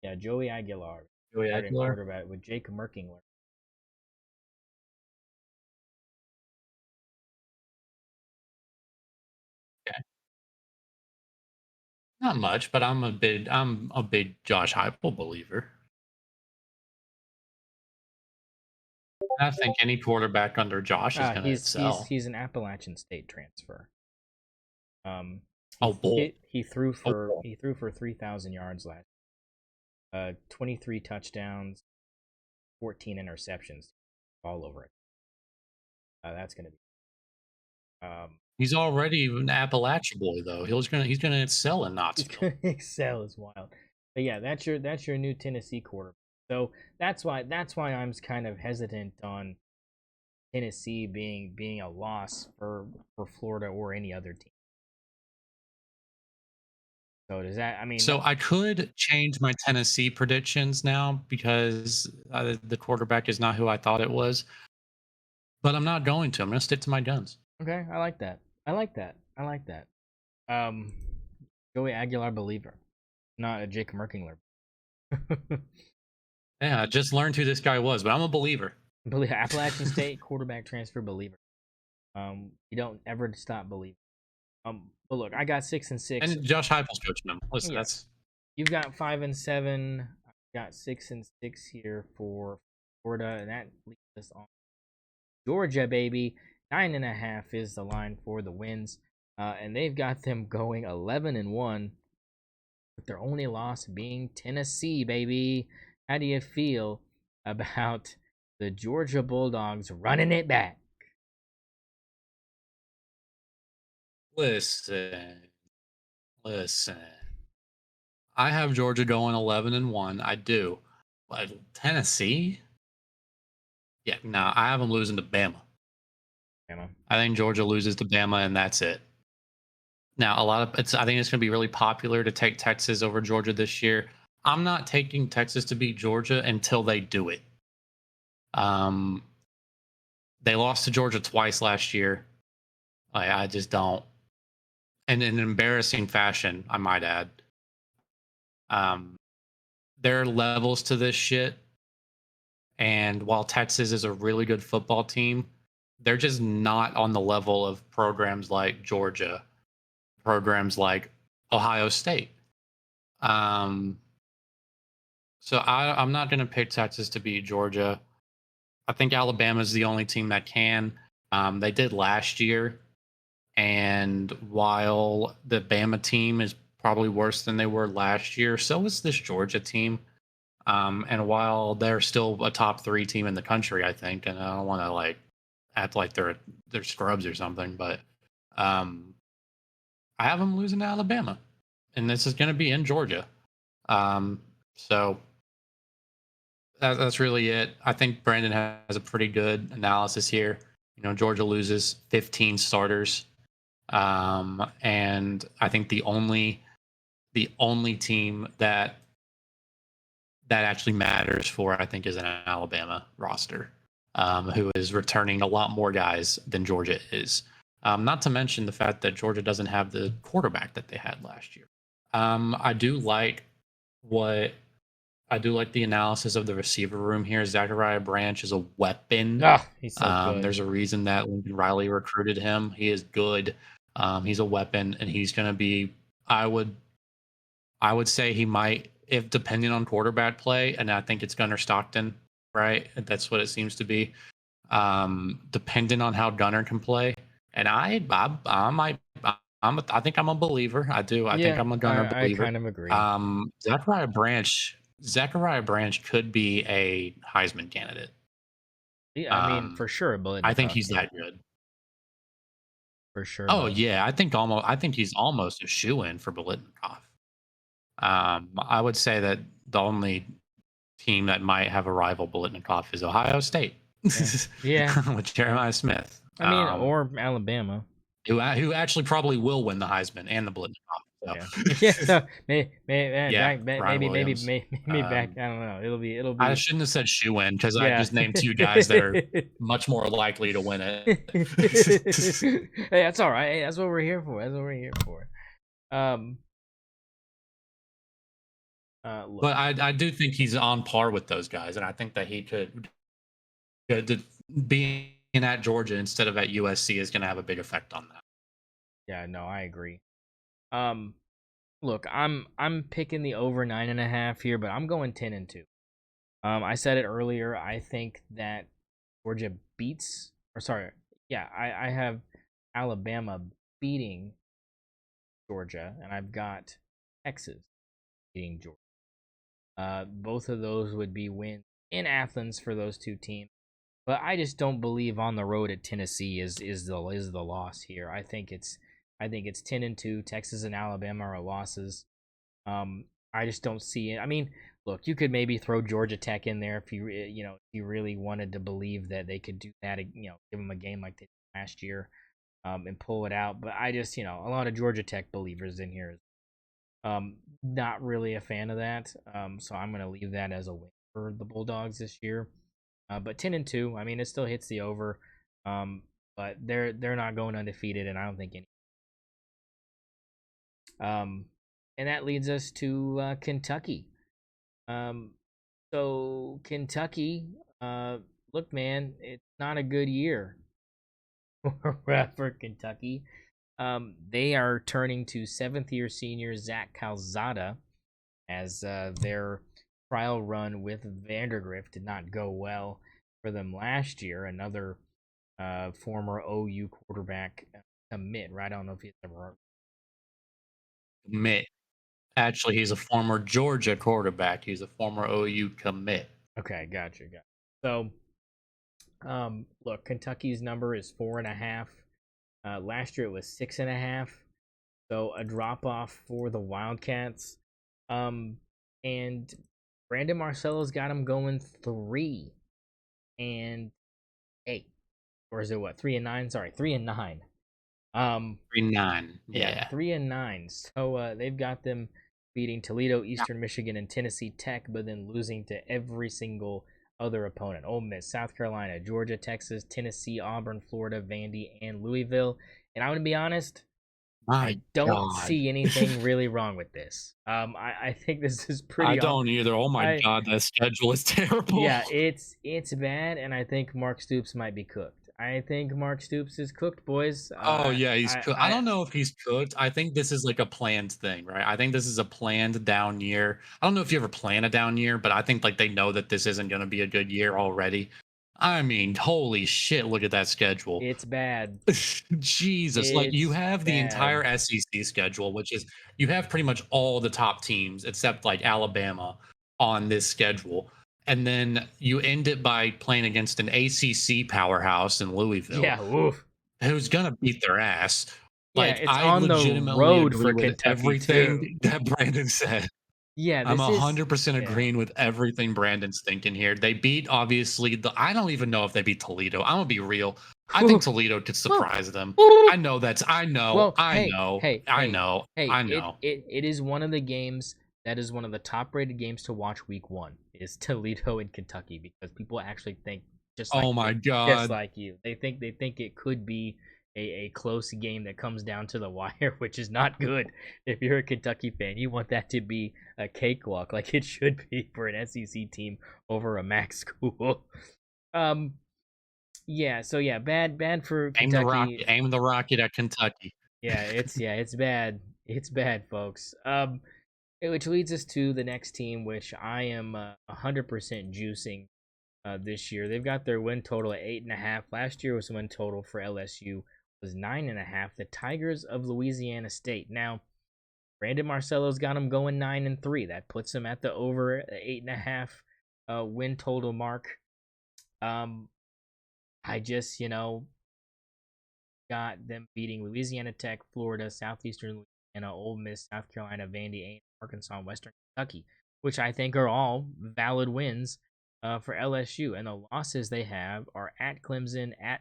[SPEAKER 1] Yeah, Joey Aguilar,
[SPEAKER 2] Joey
[SPEAKER 1] starting
[SPEAKER 2] Aguilar?
[SPEAKER 1] quarterback with Jake Merkingler.
[SPEAKER 2] Okay. Not much, but I'm a big Josh Heupel believer. I think any quarterback under Josh is going to excel.
[SPEAKER 1] He's an Appalachian State transfer.
[SPEAKER 2] Oh, bull.
[SPEAKER 1] He threw
[SPEAKER 2] Oh,
[SPEAKER 1] for
[SPEAKER 2] bull.
[SPEAKER 1] 3,000 yards last. 23 touchdowns, 14 interceptions, all over it. That's gonna be.
[SPEAKER 2] He's already an Appalachian boy, though. He's gonna excel in
[SPEAKER 1] He's
[SPEAKER 2] Knoxville.
[SPEAKER 1] gonna excel is wild. But yeah, that's your new Tennessee quarterback. So that's why I'm kind of hesitant on Tennessee being a loss for Florida or any other team. So does that? I mean,
[SPEAKER 2] So I could change my Tennessee predictions now because the quarterback is not who I thought it was, but I'm not going to. I'm going to stick to my guns.
[SPEAKER 1] okay, I like that. I like that. I like that. Um, Joey Aguilar believer, not a Jake Merkingler.
[SPEAKER 2] Yeah, I just learned who this guy was, but I'm a believer.
[SPEAKER 1] Appalachian State quarterback transfer believer. You don't ever stop believing. But look, I got 6-6.
[SPEAKER 2] And Josh Heupel's coaching him. Listen,
[SPEAKER 1] Yes,
[SPEAKER 2] that's
[SPEAKER 1] you've got 5-7. I got 6-6 here for Florida, and that leads us on Georgia, baby. 9.5 is the line for the wins, and they've got them going 11-1, with their only loss being Tennessee, baby. How do you feel about the Georgia Bulldogs running it back?
[SPEAKER 2] listen. I have Georgia going 11-1. I do. But Tennessee? Yeah, no, I have them losing to Bama.
[SPEAKER 1] Bama.
[SPEAKER 2] I think Georgia loses to Bama, and that's it. Now, I think it's going to be really popular to take Texas over Georgia this year. I'm not taking Texas to beat Georgia until they do it. They lost to Georgia twice last year. I just don't, and in an embarrassing fashion, I might add. There are levels to this shit, and while Texas is a really good football team, they're just not on the level of programs like Georgia, programs like Ohio State. So I'm not going to pick Texas to beat Georgia. I think Alabama's the only team that can. They did last year, and while the Bama team is probably worse than they were last year, so is this Georgia team. And while they're still a top 3 team in the country, I think, and I don't want to like act like they're scrubs or something, but um, I have them losing to Alabama, and this is going to be in Georgia. Um, so that's really it. I think Brandon has a pretty good analysis here. Georgia loses 15 starters, and I think the only team that actually matters for, I think, is an Alabama roster, who is returning a lot more guys than Georgia is. Not to mention the fact that Georgia doesn't have the quarterback that they had last year. I do like what I do like the analysis of the receiver room here. Zachariah Branch is a weapon.
[SPEAKER 1] Ah, he's so good.
[SPEAKER 2] There's a reason that Lincoln Riley recruited him. He is good. He's a weapon, and he's going to be. I would say he might, if depending on quarterback play, and I think it's Gunnar Stockton, right? That's what it seems to be. Depending on how Gunnar can play, and I might, I think I'm a believer. I do. I think
[SPEAKER 1] Yeah,
[SPEAKER 2] I'm a Gunnar
[SPEAKER 1] I
[SPEAKER 2] believer.
[SPEAKER 1] kind of agree.
[SPEAKER 2] Zachariah Branch could be a Heisman candidate.
[SPEAKER 1] Yeah, I mean,
[SPEAKER 2] Um,
[SPEAKER 1] for sure,
[SPEAKER 2] I think
[SPEAKER 1] Biletnikoff,
[SPEAKER 2] he's
[SPEAKER 1] yeah,
[SPEAKER 2] that good.
[SPEAKER 1] for sure,
[SPEAKER 2] Oh
[SPEAKER 1] Biletnikoff.
[SPEAKER 2] yeah, I think he's almost a shoe in for Biletnikoff. I would say that the only team that might have a rival Biletnikoff is Ohio State
[SPEAKER 1] Yeah, yeah.
[SPEAKER 2] with Jeremiah Smith,
[SPEAKER 1] I mean, or Alabama.
[SPEAKER 2] who actually probably will win the Heisman and the Biletnikoff.
[SPEAKER 1] Yeah, yeah.
[SPEAKER 2] So
[SPEAKER 1] So
[SPEAKER 2] yeah, Ryan Williams.
[SPEAKER 1] maybe back. I don't know. It'll
[SPEAKER 2] I
[SPEAKER 1] be.
[SPEAKER 2] shouldn't have said shoe in because I
[SPEAKER 1] Yeah.
[SPEAKER 2] just named 2 guys that are much more likely to win it.
[SPEAKER 1] Hey, that's all right. Hey, that's what we're here for. That's what we're here for. Um. Look.
[SPEAKER 2] But I do think he's on par with those guys, and I think that he could being at Georgia instead of at USC is going to have a big effect on that.
[SPEAKER 1] Yeah. No, I agree. Um. Look, I'm picking the over 9.5 here, but I'm going 10-2. I said it earlier. I think that Georgia beats, or sorry, yeah, I have Alabama beating Georgia, and I've got Texas beating Georgia. Both of those would be wins in Athens for those two teams, but I just don't believe on the road at Tennessee is the loss here. I think it's 10-2. Texas and Alabama are losses. I just don't see it. I mean, look, you could maybe throw Georgia Tech in there if if you really wanted to believe that they could do that. Give them a game like they did last year, and pull it out. But I just, a lot of Georgia Tech believers in here. Not really a fan of that. So I'm gonna leave that as a win for the Bulldogs this year. But 10-2, I mean, it still hits the over. But they're not going undefeated, and I don't think any. Um, and that leads us to Kentucky. Um, so Kentucky, look, man, it's not a good year for Kentucky. They are turning to seventh-year senior Zach Calzada as their trial run with Vandergrift did not go well for them last year. Another former OU quarterback commit, right? I don't know if he's ever.
[SPEAKER 2] Commit. Actually, he's a former Georgia quarterback. He's a former OU commit.
[SPEAKER 1] Okay, gotcha. So, look, Kentucky's number is 4.5. Last year it was 6.5. So a drop off for the Wildcats. And Brandon Marcello's got them going 3-8, or is it what 3-9? Sorry, 3-9.
[SPEAKER 2] 3-9.
[SPEAKER 1] Yeah,
[SPEAKER 2] Yeah.
[SPEAKER 1] 3-9. So they've got them beating Toledo, Eastern Michigan, and Tennessee Tech, but then losing to every single other opponent: Ole Miss, South Carolina, Georgia, Texas, Tennessee, Auburn, Florida, Vandy, and Louisville. And I'm gonna be honest,
[SPEAKER 2] My
[SPEAKER 1] I don't
[SPEAKER 2] God.
[SPEAKER 1] see anything really wrong with this. I think this is
[SPEAKER 2] I
[SPEAKER 1] pretty.
[SPEAKER 2] don't either. Oh my
[SPEAKER 1] I
[SPEAKER 2] God, that schedule is terrible.
[SPEAKER 1] Yeah, it's bad, and I think Mark Stoops might be cooked. I think Mark Stoops is cooked, boys.
[SPEAKER 2] Oh yeah, he's
[SPEAKER 1] I,
[SPEAKER 2] cooked. I
[SPEAKER 1] I,
[SPEAKER 2] don't know if he's cooked. I think this is like a planned thing, right? I think this is a planned down year. I don't know if you ever plan a down year, but I think like they know that this isn't going to be a good year already. I mean, holy shit, look at that schedule.
[SPEAKER 1] it's bad.
[SPEAKER 2] Jesus, like you
[SPEAKER 1] It's
[SPEAKER 2] have the
[SPEAKER 1] bad.
[SPEAKER 2] entire SEC schedule, which is you have pretty much all the top teams except like Alabama on this schedule. And then you end it by playing against an ACC powerhouse in Louisville
[SPEAKER 1] Yeah. Oof.
[SPEAKER 2] who's gonna beat their ass.
[SPEAKER 1] Yeah.
[SPEAKER 2] Like,
[SPEAKER 1] It's
[SPEAKER 2] I
[SPEAKER 1] on the
[SPEAKER 2] legitimately
[SPEAKER 1] road
[SPEAKER 2] agree
[SPEAKER 1] for
[SPEAKER 2] with
[SPEAKER 1] Kentucky too.
[SPEAKER 2] everything that Brandon said.
[SPEAKER 1] Yeah.
[SPEAKER 2] I'm
[SPEAKER 1] This is.
[SPEAKER 2] 100%
[SPEAKER 1] Yeah.
[SPEAKER 2] agreeing with everything Brandon's thinking here. They beat, obviously, I don't even know if they beat Toledo. I'm gonna be real. I think Toledo could surprise them. I know that's I know,
[SPEAKER 1] Well,
[SPEAKER 2] I
[SPEAKER 1] hey,
[SPEAKER 2] know,
[SPEAKER 1] hey,
[SPEAKER 2] I
[SPEAKER 1] hey,
[SPEAKER 2] know,
[SPEAKER 1] hey!
[SPEAKER 2] I
[SPEAKER 1] It
[SPEAKER 2] know.
[SPEAKER 1] it it is one of the games that is one of the top-rated games to watch week 1. Is Toledo and Kentucky because people actually think just like
[SPEAKER 2] Oh my
[SPEAKER 1] just
[SPEAKER 2] god.
[SPEAKER 1] like you. They think it could be a close game that comes down to the wire, which is not good. If you're a Kentucky fan, you want that to be a cakewalk, like it should be for an SEC team over a MAC school. Um, yeah. So yeah, bad for Kentucky.
[SPEAKER 2] Aim the rocket at Kentucky.
[SPEAKER 1] It's bad. It's bad, folks. Which leads us to the next team, which I am 100% juicing this year. They've got their win total at 8.5. Last year was win total for LSU was 9.5. The Tigers of Louisiana State. Now, Brandon Marcello's got them going 9-3. That puts them at the over 8.5 win total mark. I just got them beating Louisiana Tech, Florida, Southeastern Louisiana, Ole Miss, South Carolina, Vandy, A&M, Arkansas, and Western Kentucky, which I think are all valid wins for LSU. And the losses they have are at Clemson, at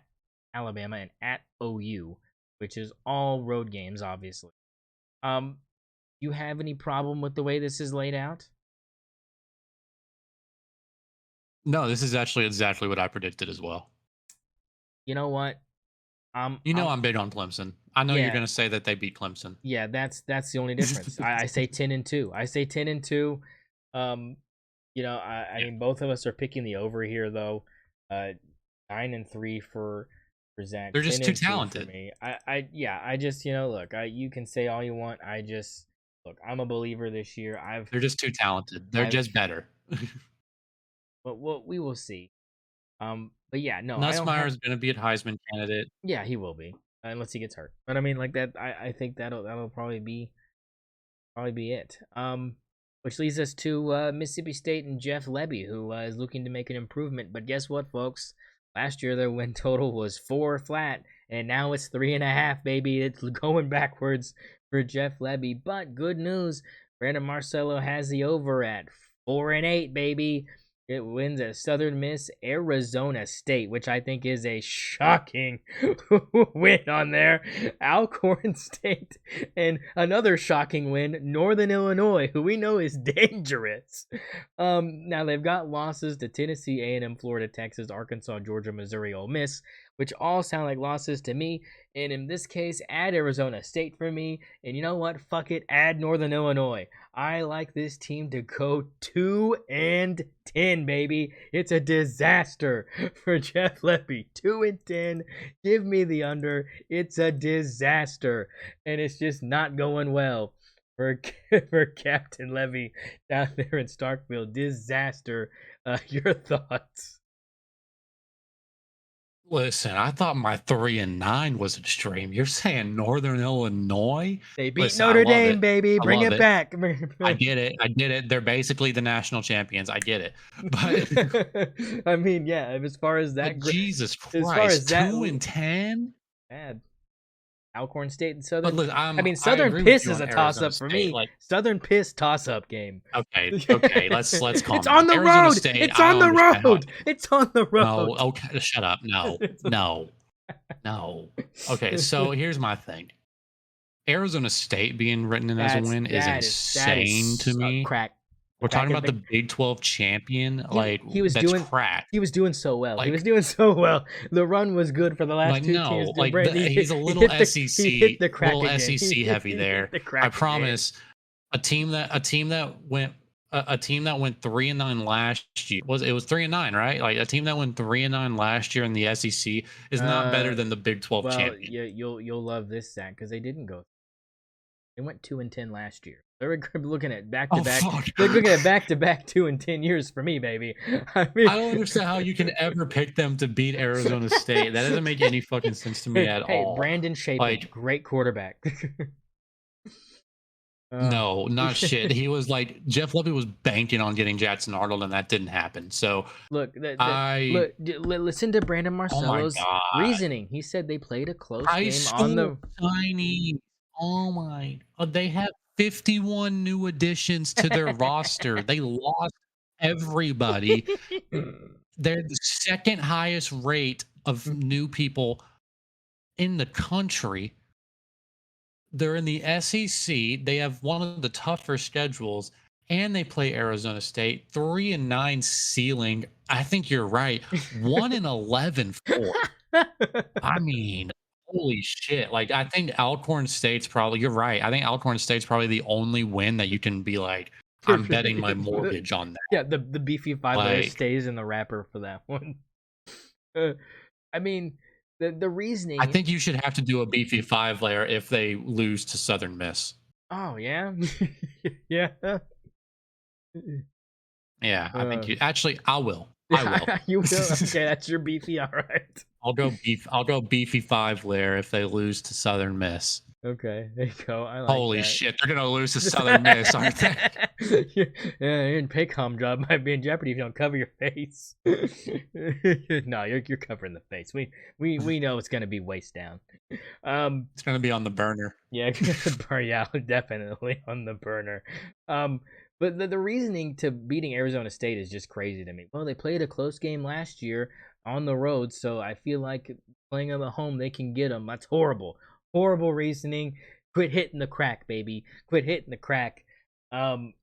[SPEAKER 1] Alabama, and at OU, which is all road games, obviously. You have any problem with the way this is laid out?
[SPEAKER 2] No, this is actually exactly what I predicted as well.
[SPEAKER 1] You know what?
[SPEAKER 2] You know I'm big on Clemson. I know you're
[SPEAKER 1] Yeah,
[SPEAKER 2] gonna say that they beat Clemson.
[SPEAKER 1] yeah. That's the only difference. I say 10-2. I say 10-2. Um, I
[SPEAKER 2] Yeah.
[SPEAKER 1] mean, both of us are picking the over here, though. 9-3 for Zach,
[SPEAKER 2] They're
[SPEAKER 1] ten
[SPEAKER 2] just too
[SPEAKER 1] and two for
[SPEAKER 2] talented.
[SPEAKER 1] me. I just, look, you can say all you want. I just look. I'm a believer this year.
[SPEAKER 2] They're just too talented. They're
[SPEAKER 1] I've,
[SPEAKER 2] just better.
[SPEAKER 1] but what we will see. But yeah, no, I don't
[SPEAKER 2] Nussmeier
[SPEAKER 1] have.
[SPEAKER 2] is gonna be a Heisman candidate.
[SPEAKER 1] Yeah, he will be, unless he gets hurt. But I mean, like that. I think that'll probably be it. Which leads us to Mississippi State and Jeff Lebby, who is looking to make an improvement. But guess what, folks? Last year their win total was 4 flat, and now it's 3.5, baby. It's going backwards for Jeff Lebby. But good news, Brandon Marcello has the over at 4-8, baby. It wins at Southern Miss, Arizona State, which I think is a shocking win on there. Alcorn State, and another shocking win, Northern Illinois, who we know is dangerous. Now they've got losses to Tennessee, A&M, Florida, Texas, Arkansas, Georgia, Missouri, Ole Miss, which all sound like losses to me. And in this case, add Arizona State for me. And you know what? Fuck it, add Northern Illinois. I like this team to go 2-10, baby. It's a disaster for Jeff Lebby. 2-10. Give me the under. It's a disaster, and it's just not going well for for Captain Levy down there in Starkville. Disaster. Your thoughts?
[SPEAKER 2] Listen, I thought my 3-9 was extreme. You're saying Northern Illinois?
[SPEAKER 1] They beat
[SPEAKER 2] Listen, I
[SPEAKER 1] Notre
[SPEAKER 2] love
[SPEAKER 1] Dame,
[SPEAKER 2] it.
[SPEAKER 1] baby.
[SPEAKER 2] I
[SPEAKER 1] Bring
[SPEAKER 2] love
[SPEAKER 1] it
[SPEAKER 2] it.
[SPEAKER 1] back.
[SPEAKER 2] I get it. I get it. They're basically the national champions. I get it. But
[SPEAKER 1] I mean, yeah. As far as
[SPEAKER 2] but
[SPEAKER 1] that,
[SPEAKER 2] Jesus
[SPEAKER 1] as far as
[SPEAKER 2] Christ,
[SPEAKER 1] that,
[SPEAKER 2] 2-10?
[SPEAKER 1] bad. Alcorn State and
[SPEAKER 2] But
[SPEAKER 1] Southern.
[SPEAKER 2] look,
[SPEAKER 1] I mean,
[SPEAKER 2] I
[SPEAKER 1] Southern
[SPEAKER 2] agree with
[SPEAKER 1] Piss
[SPEAKER 2] you
[SPEAKER 1] is
[SPEAKER 2] on
[SPEAKER 1] a toss
[SPEAKER 2] Arizona
[SPEAKER 1] up for
[SPEAKER 2] State.
[SPEAKER 1] me.
[SPEAKER 2] Like,
[SPEAKER 1] Southern Piss toss up game.
[SPEAKER 2] okay, let's calm
[SPEAKER 1] It's
[SPEAKER 2] down.
[SPEAKER 1] on the
[SPEAKER 2] Arizona
[SPEAKER 1] road.
[SPEAKER 2] State,
[SPEAKER 1] It's
[SPEAKER 2] I
[SPEAKER 1] on
[SPEAKER 2] don't
[SPEAKER 1] the
[SPEAKER 2] understand how.
[SPEAKER 1] road. It's on the
[SPEAKER 2] No,
[SPEAKER 1] road.
[SPEAKER 2] okay, shut up. No, no, no. Okay, so here's my thing. Arizona State being written in as a win is
[SPEAKER 1] that
[SPEAKER 2] insane to
[SPEAKER 1] is
[SPEAKER 2] me.
[SPEAKER 1] crack.
[SPEAKER 2] We're talking
[SPEAKER 1] Cracking
[SPEAKER 2] about the
[SPEAKER 1] thing.
[SPEAKER 2] Big 12 champion.
[SPEAKER 1] He
[SPEAKER 2] Like,
[SPEAKER 1] he was
[SPEAKER 2] that's
[SPEAKER 1] doing
[SPEAKER 2] crack.
[SPEAKER 1] he was doing so well. He was
[SPEAKER 2] Like,
[SPEAKER 1] doing so well. The run was good for the last
[SPEAKER 2] like
[SPEAKER 1] two teams.
[SPEAKER 2] no, like
[SPEAKER 1] Brandon,
[SPEAKER 2] he's a
[SPEAKER 1] he
[SPEAKER 2] little
[SPEAKER 1] hit the crack
[SPEAKER 2] little
[SPEAKER 1] again.
[SPEAKER 2] SEC heavy
[SPEAKER 1] He hit
[SPEAKER 2] there.
[SPEAKER 1] the
[SPEAKER 2] I
[SPEAKER 1] crack again.
[SPEAKER 2] promise. A team that went a team that went 3-9 last year was 3-9, right? Like a team that went 3-9 last year in the SEC is not better
[SPEAKER 1] Uh,
[SPEAKER 2] than the Big 12
[SPEAKER 1] well,
[SPEAKER 2] champion.
[SPEAKER 1] you'll love this, Zach, because they didn't go. They went 2-10 last year. They're looking at back to
[SPEAKER 2] Oh
[SPEAKER 1] back.
[SPEAKER 2] fuck!
[SPEAKER 1] They're looking at back to back 2-10 years for me, baby. I mean,
[SPEAKER 2] I don't understand how you can ever pick them to beat Arizona State. That doesn't make any fucking sense to me at
[SPEAKER 1] hey,
[SPEAKER 2] all.
[SPEAKER 1] Brandon Shapen,
[SPEAKER 2] Like,
[SPEAKER 1] great quarterback. uh,
[SPEAKER 2] no, not shit. He was like Jeff Levy was banking on getting Jackson Arnold, and that didn't happen. So
[SPEAKER 1] look,
[SPEAKER 2] I,
[SPEAKER 1] listen to Brandon
[SPEAKER 2] oh my
[SPEAKER 1] Marcello's
[SPEAKER 2] god,
[SPEAKER 1] reasoning. He said they played a close
[SPEAKER 2] high
[SPEAKER 1] game on
[SPEAKER 2] school
[SPEAKER 1] the.
[SPEAKER 2] Chinese. Oh my, they have 51 new additions to their roster. They lost everybody. They're the second highest rate of new people in the country. They're in the SEC. They have one of the tougher schedules, and they play Arizona State. 3-9 ceiling. I think you're right. 1-11 floor. I mean, holy shit. Like, I think Alcorn State's probably, you're right. I think Alcorn State's probably the only win that you can be like, I'm betting my mortgage on that.
[SPEAKER 1] Yeah, the beefy 5 layer
[SPEAKER 2] Like,
[SPEAKER 1] stays in the wrapper for that one. Uh, I mean, the
[SPEAKER 2] I
[SPEAKER 1] reasoning.
[SPEAKER 2] think you should have to do a beefy 5 layer if they lose to Southern Miss.
[SPEAKER 1] Oh yeah, yeah.
[SPEAKER 2] Yeah, I think
[SPEAKER 1] Uh,
[SPEAKER 2] you actually, I will. I will.
[SPEAKER 1] yeah, you will. Okay, that's your beefy. All right.
[SPEAKER 2] I'll go beefy 5 layer if they lose to Southern Miss.
[SPEAKER 1] Okay, there you go. I like
[SPEAKER 2] Holy
[SPEAKER 1] that.
[SPEAKER 2] shit, they're gonna lose to Southern Miss, aren't they?
[SPEAKER 1] Yeah, your paycom job might be in jeopardy if you don't cover your face. No, you're covering the face. We know it's gonna be waist down.
[SPEAKER 2] It's gonna be on the burner.
[SPEAKER 1] Yeah, yeah, definitely on the burner. Um, but the reasoning to beating Arizona State is just crazy to me. Well, they played a close game last year on the road, so I feel like playing them at home, they can get them. That's horrible. Horrible reasoning. Quit hitting the crack, baby. Quit hitting the crack. I'm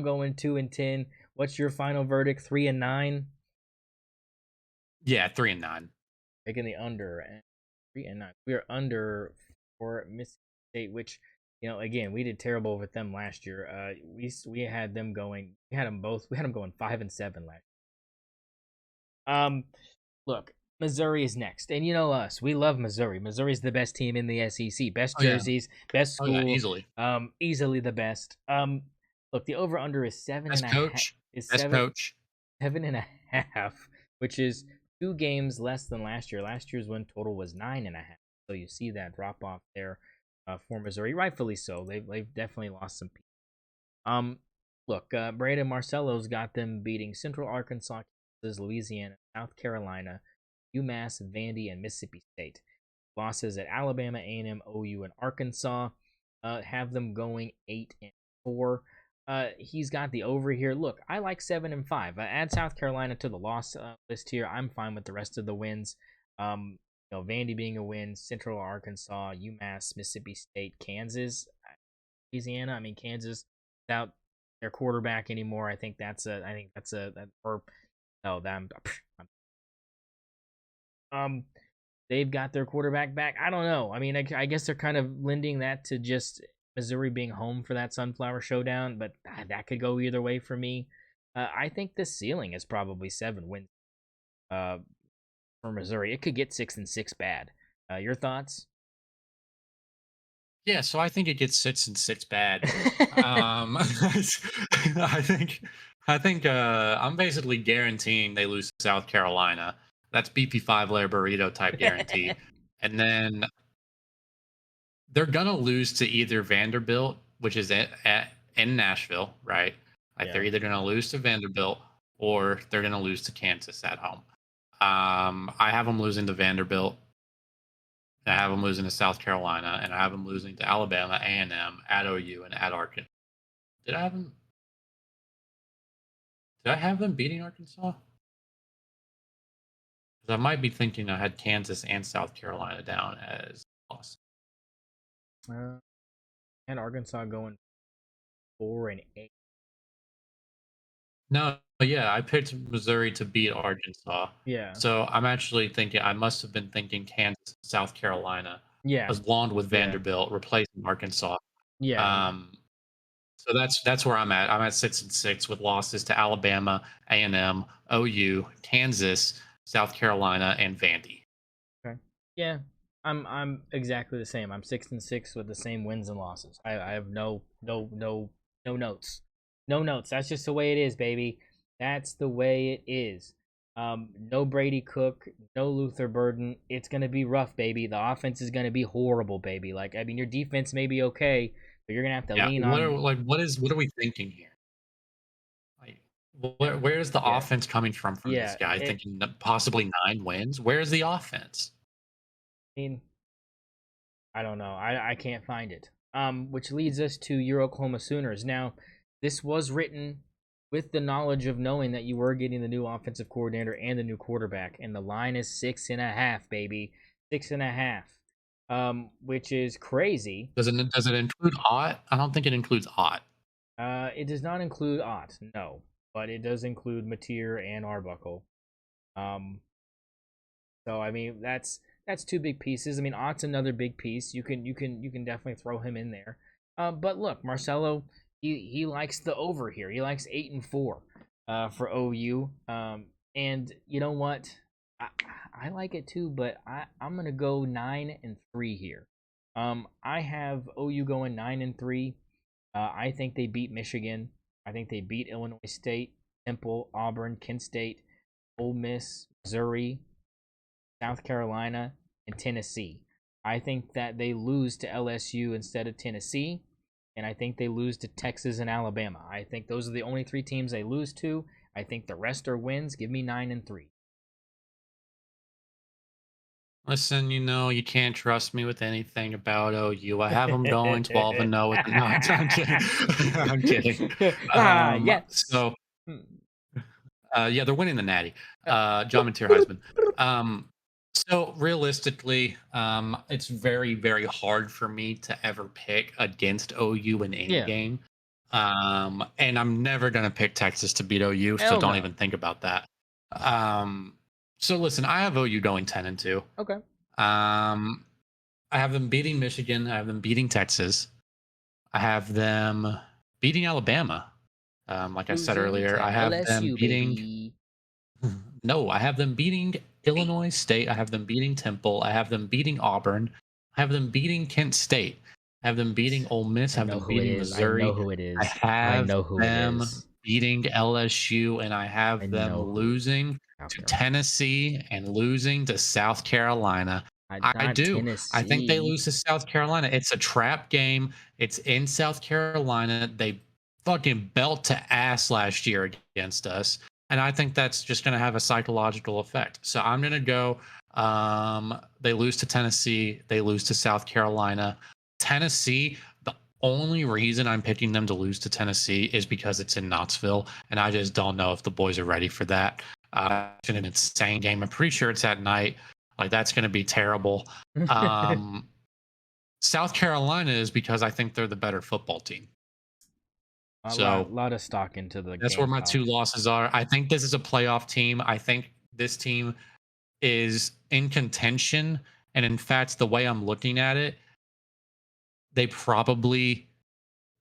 [SPEAKER 1] going 2-10. What's your final verdict? 3-9.
[SPEAKER 2] Yeah, 3-9.
[SPEAKER 1] Taking the under and 3-9. We are under for Mississippi State, which again we did terrible with them last year. We had them going. We had them both. We had them going 5-7 last. Look, Missouri is next, and you know us. We love Missouri. Missouri's the best team in the SEC. Best
[SPEAKER 2] Oh yeah.
[SPEAKER 1] jerseys, best
[SPEAKER 2] Oh yeah,
[SPEAKER 1] school.
[SPEAKER 2] easily.
[SPEAKER 1] Easily the best. Look, the over under is seven and
[SPEAKER 2] Best
[SPEAKER 1] a half.
[SPEAKER 2] coach.
[SPEAKER 1] Is
[SPEAKER 2] Best coach.
[SPEAKER 1] 7.5, which is 2 games less than last year. Last year's win total was 9.5. So you see that drop off there for Missouri, rightfully so. They've definitely lost some people. Look, Brandon Marcello's got them beating Central Arkansas, Kansas, Louisiana, South Carolina, UMass, Vandy, and Mississippi State. Losses at Alabama, A&M, OU, and Arkansas have them going 8-4. He's got the over here. Look, I like 7-5. Add South Carolina to the loss list here. I'm fine with the rest of the wins. Vandy being a win, Central Arkansas, UMass, Mississippi State, Kansas, Louisiana. I mean, Kansas without their quarterback anymore. I think that's a. Or no, that they've got their quarterback back. I don't know. I mean, I guess they're kind of lending that to just Missouri being home for that Sunflower Showdown, but that could go either way for me. I think the ceiling is probably 7 wins for Missouri. It could get 6-6 bad. Your thoughts?
[SPEAKER 2] Yeah, so I think it gets 6-6 bad. I think I'm basically guaranteeing they lose to South Carolina. That's BP 5 layer burrito type guarantee. And then they're gonna lose to either Vanderbilt, which is in Nashville, right? Like they're
[SPEAKER 1] Yeah.
[SPEAKER 2] either gonna lose to Vanderbilt or they're gonna lose to Kansas at home. I have them losing to Vanderbilt. I have them losing to South Carolina, and I have them losing to Alabama, A&M, at OU, and at Arkansas. Did I have them? Did I have them beating Arkansas? 'Cause I might be thinking I had Kansas and South Carolina down as loss.
[SPEAKER 1] And Arkansas going 4-8.
[SPEAKER 2] No, yeah, I picked Missouri to beat Arkansas.
[SPEAKER 1] Yeah.
[SPEAKER 2] So I'm actually thinking I must have been thinking Kansas, South Carolina,
[SPEAKER 1] Yeah.
[SPEAKER 2] along with
[SPEAKER 1] Yeah.
[SPEAKER 2] Vanderbilt, replacing Arkansas.
[SPEAKER 1] Yeah.
[SPEAKER 2] Um, So that's where I'm at. I'm at 6-6 with losses to Alabama, A&M, OU, Kansas, South Carolina, and Vandy.
[SPEAKER 1] Okay. Yeah, I'm exactly the same. I'm 6-6 with the same wins and losses. I have no notes, no notes. That's just the way it is, baby. That's the way it is. No Brady Cook, no Luther Burden. It's gonna be rough, baby. The offense is gonna be horrible, baby. Like I mean, your defense may be okay, but you're gonna have to
[SPEAKER 2] Yeah,
[SPEAKER 1] lean
[SPEAKER 2] what are
[SPEAKER 1] on.
[SPEAKER 2] like what are we thinking here? Like, where's the
[SPEAKER 1] Yeah,
[SPEAKER 2] offense coming from this
[SPEAKER 1] yeah.
[SPEAKER 2] guy thinking that possibly 9 wins? Where's the offense?
[SPEAKER 1] I mean, I don't know. I can't find it. Which leads us to your Oklahoma Sooners. Now, this was written with the knowledge of knowing that you were getting the new offensive coordinator and the new quarterback, and the line is 6.5, baby, 6.5. Which is crazy.
[SPEAKER 2] Does it include Ott? I don't think it includes Ott.
[SPEAKER 1] It does not include Ott, no, but it does include Mateer and Arbuckle. Um, So I mean that's two big pieces. I mean Ott's another big piece. You can definitely throw him in there. But look, Marcelo, he likes the over here. He likes 8-4 for OU. And you know what? I I like it too, but I'm gonna go 9-3 here. I have OU going 9-3. I think they beat Michigan. I think they beat Illinois State, Temple, Auburn, Kent State, Ole Miss, Missouri, South Carolina, and Tennessee. I think that they lose to LSU instead of Tennessee, and I think they lose to Texas and Alabama. I think those are the only three teams they lose to. I think the rest are wins. Give me 9-3.
[SPEAKER 2] Listen, you can't trust me with anything about OU. I have them going 12-0 with the no, I'm kidding. I'm kidding.
[SPEAKER 1] Yes.
[SPEAKER 2] So
[SPEAKER 1] Hmm.
[SPEAKER 2] yeah, they're winning the Natty.
[SPEAKER 1] Uh,
[SPEAKER 2] John Mateer Heisman. So realistically, it's very, very hard for me to ever pick against OU in any
[SPEAKER 1] yeah.
[SPEAKER 2] game. And I'm never gonna pick Texas to beat OU, so
[SPEAKER 1] Hell
[SPEAKER 2] don't
[SPEAKER 1] no.
[SPEAKER 2] even think about that. Um, so listen, I have OU going 10-2.
[SPEAKER 1] Okay.
[SPEAKER 2] Um, I have them beating Michigan. I have them beating Texas. I have them beating Alabama. Like I said
[SPEAKER 1] Losing
[SPEAKER 2] earlier,
[SPEAKER 1] to
[SPEAKER 2] I have them
[SPEAKER 1] LSU,
[SPEAKER 2] beating.
[SPEAKER 1] baby.
[SPEAKER 2] No, I have them beating Illinois State. I have them beating Temple. I have them beating Auburn. I have them beating Kent State. I have them beating Ole Miss.
[SPEAKER 1] I
[SPEAKER 2] I have
[SPEAKER 1] know
[SPEAKER 2] them
[SPEAKER 1] who it
[SPEAKER 2] beating
[SPEAKER 1] is. I know
[SPEAKER 2] Missouri.
[SPEAKER 1] who it
[SPEAKER 2] I
[SPEAKER 1] is. I
[SPEAKER 2] have
[SPEAKER 1] know who it
[SPEAKER 2] them
[SPEAKER 1] is.
[SPEAKER 2] beating LSU, and I
[SPEAKER 1] I
[SPEAKER 2] have them
[SPEAKER 1] know who it is.
[SPEAKER 2] losing
[SPEAKER 1] South
[SPEAKER 2] to
[SPEAKER 1] Carolina.
[SPEAKER 2] Tennessee and losing to South Carolina. I
[SPEAKER 1] Not
[SPEAKER 2] do. I think they
[SPEAKER 1] Tennessee.
[SPEAKER 2] lose to South Carolina. It's a trap game. It's in South Carolina. They fucking belt to ass last year against us. And I think that's just going to have a psychological effect. So I'm going to go. They lose to Tennessee. They lose to South Carolina. Tennessee, the only reason I'm picking them to lose to Tennessee is because it's in Knoxville. And I just don't know if the boys are ready for that. It's an insane game. I'm pretty sure it's at night. Like, that's going to be terrible. Um, South Carolina is because I think they're the better football team.
[SPEAKER 1] A
[SPEAKER 2] So
[SPEAKER 1] lot of stock into the
[SPEAKER 2] that's where my two
[SPEAKER 1] Gamecocks.
[SPEAKER 2] losses are. I think this is a playoff team. I think this team is in contention. And in fact, the way I'm looking at it, they probably